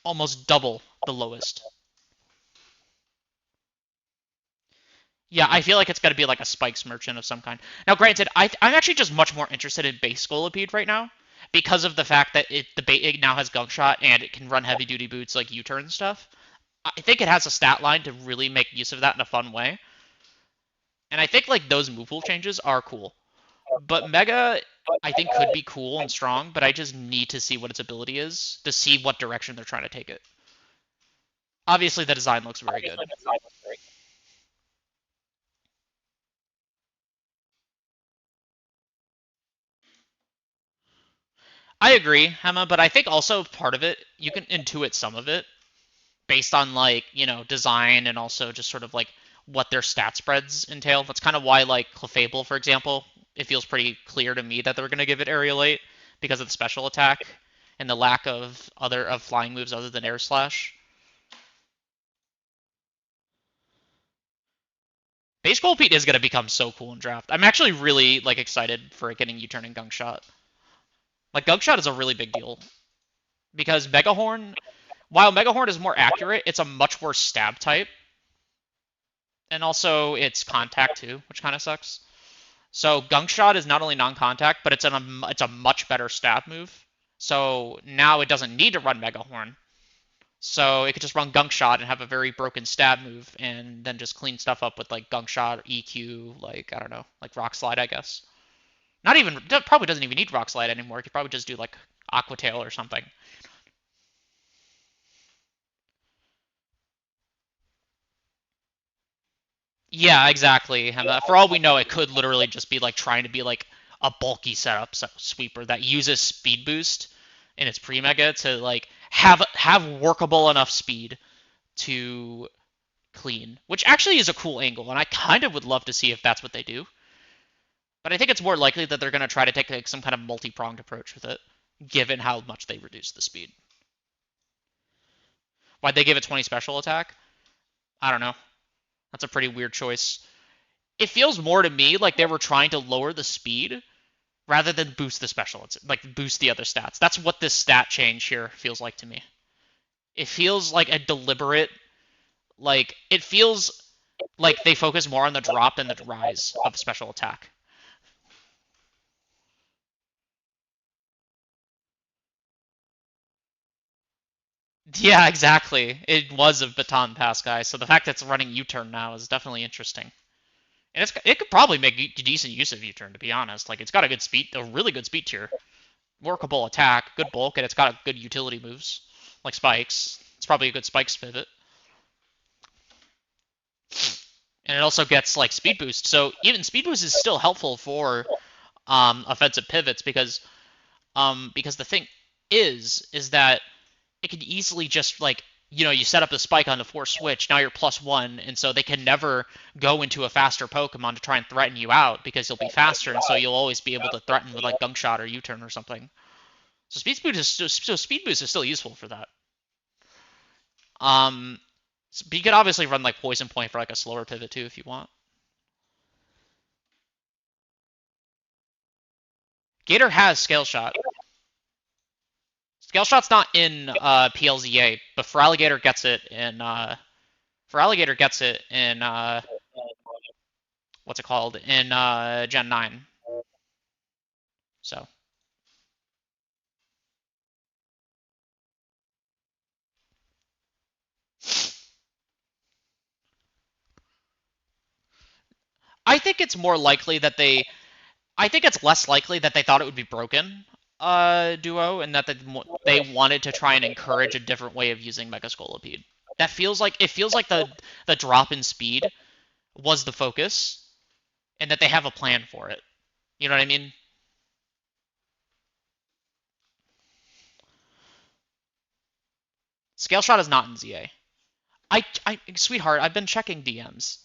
Almost double the lowest. Yeah, I feel like it's going to be like a Spikes Merchant of some kind. Now, granted, I'm actually just much more interested in base Scolipede right now because of the fact that it now has Gunk Shot and it can run heavy duty boots like U-turn stuff. I think it has a stat line to really make use of that in a fun way. And I think like those move pool changes are cool. But Mega, I think, could be cool and strong, but I just need to see what its ability is to see what direction they're trying to take it. Obviously, the design looks very good. I agree, Emma, but I think also part of it, you can intuit some of it based on like, design and also just sort of like what their stat spreads entail. That's kind of why like Clefable, for example, it feels pretty clear to me that they're going to give it Aerial 8 because of the special attack and the lack of flying moves other than Air Slash. Base Gold Pete is going to become so cool in draft. I'm actually really like excited for it getting U-turn and Gunk Shot. Like Gunk Shot is a really big deal because Megahorn, while Megahorn is more accurate, it's a much worse stab type, and also it's contact too, which kind of sucks. So Gunk Shot is not only non-contact, but it's a much better stab move. So now it doesn't need to run Megahorn. So it could just run Gunk Shot and have a very broken stab move, and then just clean stuff up with like Gunk Shot or EQ, like I don't know, like Rock Slide, I guess. Not even probably doesn't even need Rock Slide anymore. It could probably just do like Aqua Tail or something. Yeah, exactly. And for all we know, it could literally just be like trying to be like a bulky setup sweeper that uses speed boost in its pre-mega to like have workable enough speed to clean, which actually is a cool angle, and I kind of would love to see if that's what they do. But I think it's more likely that they're going to try to take like some kind of multi-pronged approach with it, given how much they reduce the speed. Why'd they give it 20 special attack? I don't know. That's a pretty weird choice. It feels more to me like they were trying to lower the speed rather than boost the special, like boost the other stats. That's what this stat change here feels like to me. It feels like a deliberate, like it feels like they focus more on the drop than the rise of special attack. Yeah, exactly. It was a baton pass guy, so the fact that it's running U-turn now is definitely interesting. And it could probably make decent use of U-turn, to be honest. Like it's got a really good speed tier, workable attack, good bulk, and it's got good utility moves like spikes. It's probably a good spikes pivot, and it also gets like speed boost. So even speed boost is still helpful for offensive pivots because the thing is that it could easily just like you set up a spike on the force switch. Now you're +1, and so they can never go into a faster Pokemon to try and threaten you out because you'll be faster, and so you'll always be able to threaten with like Gunk Shot or U-turn or something. So speed boost is still useful for that. Um, but you could obviously run like Poison Point for like a slower pivot too if you want. Gator has Scale Shot. Scale Shot's not in PLZA, but Feraligatr gets it in what's it called in Gen 9. So I think it's more likely that they I think it's less likely that they thought it would be broken. duo, and that they wanted to try and encourage a different way of using Megascolipede. That feels like the drop in speed was the focus, and that they have a plan for it. You know what I mean? Scale shot is not in ZA. Sweetheart, I've been checking DMs.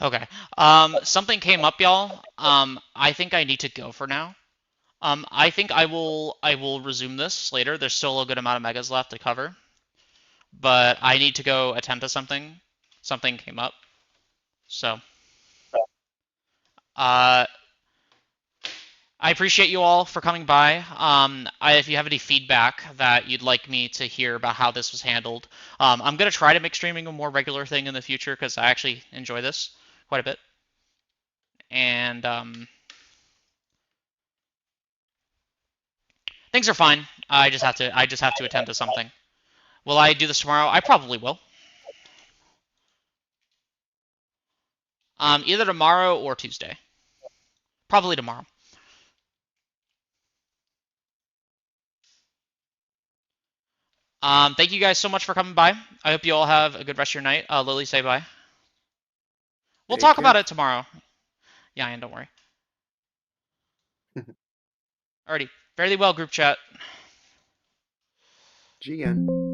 Okay. Something came up, y'all. I think I need to go for now. I think I will resume this later. There's still a good amount of megas left to cover, but I need to go attend to something. Something came up. So, uh, I appreciate you all for coming by. If you have any feedback that you'd like me to hear about how this was handled, I'm gonna try to make streaming a more regular thing in the future because I actually enjoy this quite a bit. And things are fine. I just have to attend to something. Will I do this tomorrow? I probably will. Either tomorrow or Tuesday. Probably tomorrow. Thank you guys so much for coming by. I hope you all have a good rest of your night. Lily, say bye. We'll Take talk about care. it tomorrow. Yeah, and don't worry. Alrighty. Fairly well, group chat. GN.